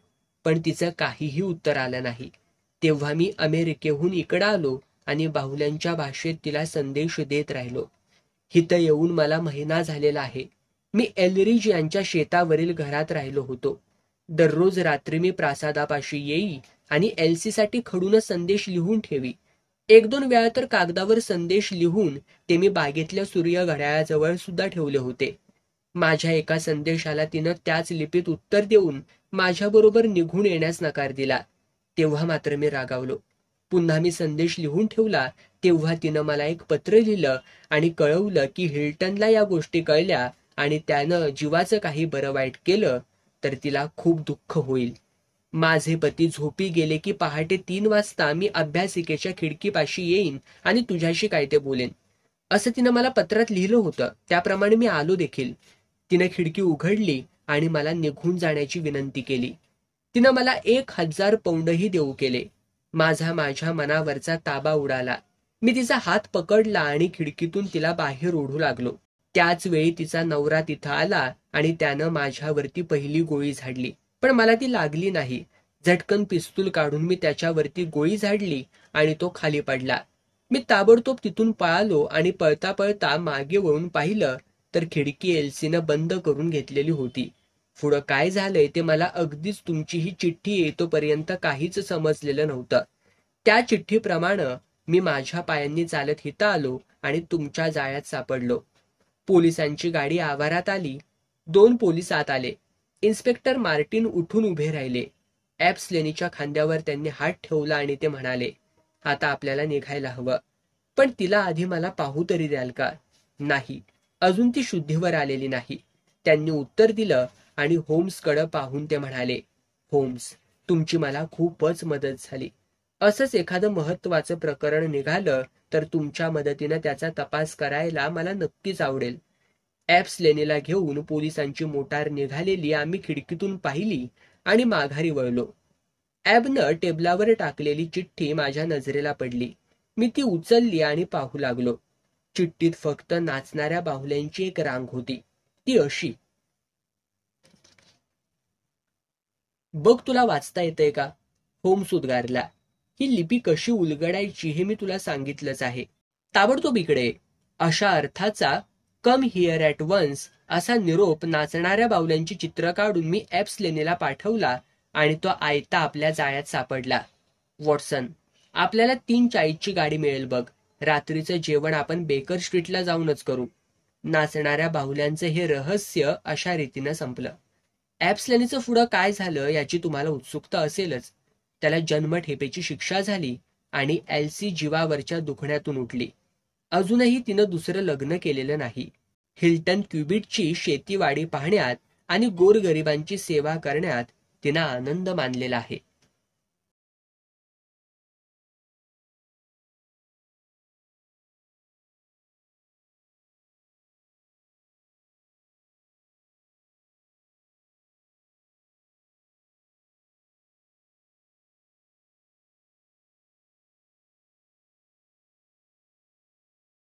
पण तिचं काहीही उत्तर आलं नाही. तेव्हा मी अमेरिकेहून इकडं आलो आणि बाहुल्यांच्या भाषेत तिला संदेश देत राहिलो. हिथं येऊन मला महिना झालेला आहे. मी एलरिज यांच्या शेतावरील घरात राहिलो होतो. दररोज रात्री मी प्रासादापाशी येई आणि एल्सीसाठी खडून संदेश लिहून ठेवी. एक दोन वेळा तर कागदावर संदेश लिहून ते मी बागेतल्या सूर्य घड्याळाजवळ सुद्धा ठेवले होते. माझ्या एका संदेशाला तिनं त्याच लिपीत उत्तर देऊन माझ्याबरोबर निघून येण्यास नकार दिला. तेव्हा मात्र मी रागावलो. पुन्हा मी संदेश लिहून ठेवला तेव्हा तिनं मला एक पत्र लिहिलं आणि कळवलं की हिल्टनला या गोष्टी कळल्या आणि त्यानं जीवाचं काही बरं वाईट केलं तर तिला खूप दुःख होईल. माझे पती झोपी गेले की पहाटे 3 वाजता मी अभ्यासिकेच्या खिडकीपाशी येईन आणि तुझ्याशी काय ते बोलेन, असं तिनं मला पत्रात लिहिलं होतं. त्याप्रमाणे मी आलो देखील. तिनं खिडकी उघडली आणि मला निघून जाण्याची विनंती केली. तिनं मला 1000 पौंडही देऊ केले. माझ्या मनावरचा ताबा उडाला. मी तिचा हात पकडला आणि खिडकीतून तिला बाहेर ओढू लागलो. त्याच वेळी तिचा नवरा तिथं आला आणि त्यानं माझ्यावरती पहिली गोळी झाडली. पण मला ती लागली नाही. झटकन पिस्तूल काढून मी त्याच्यावरती गोळी झाडली आणि तो खाली पडला. मी ताबडतोब तिथून पळालो आणि पळता पळता मागे वळून पाहिलं तर खिडकी एल्सीनं बंद करून घेतलेली होती. पुढं काय झालंय ते मला अगदीच तुमची ही चिठ्ठी येतोपर्यंत काहीच समजलेलं नव्हतं. त्या चिठ्ठीप्रमाणे मी माझ्या पायांनी चालत हिथं आलो आणि तुमच्या जाळ्यात सापडलो. पोलिसांची गाडी आवारात आली. 2 पोलीस आत आले. इन्स्पेक्टर मार्टिन उठून उभे राहिले. ॲब्सलेनीच्या खांद्यावर त्यांनी हात ठेवला आणि ते म्हणाले, आता आपल्याला निघायला हवं. पण तिला आधी मला पाहू तरी द्याल का? नाही, अजून ती शुद्धीवर आलेली नाही. त्यांनी उत्तर दिलं आणि होम्सकडे पाहून ते म्हणाले, होम्स, तुमची मला खूपच मदत झाली. असंच एखादं महत्वाचं प्रकरण निघालं तर तुमच्या मदतीनं त्याचा तपास करायला मला नक्कीच आवडेल. ॲब्सलेनीला घेऊन पोलिसांची मोटार निघालेली आम्ही खिडकीतून पाहिली आणि माघारी वळलो. ॲबनं टेबलावर टाकलेली चिठ्ठी माझ्या नजरेला पडली. मी ती उचलली आणि पाहू लागलो. चिठ्ठीत फक्त नाचणाऱ्या बाहुल्यांची एक रांग होती. ती अशी, बघ तुला वाचता येतंय का? होम्स उद्गारला. ही लिपी कशी उलगडायची हे मी तुला सांगितलंच आहे. ताबडतोब इकडे. अशा अर्थाचा कम हिअर ॲट वन्स असा निरोप नाचणाऱ्या बाहुल्यांची चित्र काढून मी ॲब्सलेनीला पाठवला आणि तो आयता आपल्या जाळ्यात सापडला. वॉटसन, आपल्याला 3:40ची गाडी मिळेल बघ. रात्रीचं जेवण आपण बेकर स्ट्रीटला जाऊनच करू. नाचणाऱ्या बाहुल्यांचं हे रहस्य अशा रीतीनं संपलं. ॲब्सलेनीचं पुढं काय झालं याची तुम्हाला उत्सुकता असेलच. त्याला जन्मठेपेची शिक्षा झाली आणि एल्सी जीवावरच्या दुखण्यातून उठली. अजूनही तिनं दुसरं लग्न केलेलं नाही. हिल्टन क्युबिटची शेतीवाडी पाहण्यात आणि गोरगरिबांची सेवा करण्यात तिनं आनंद मानलेला आहे.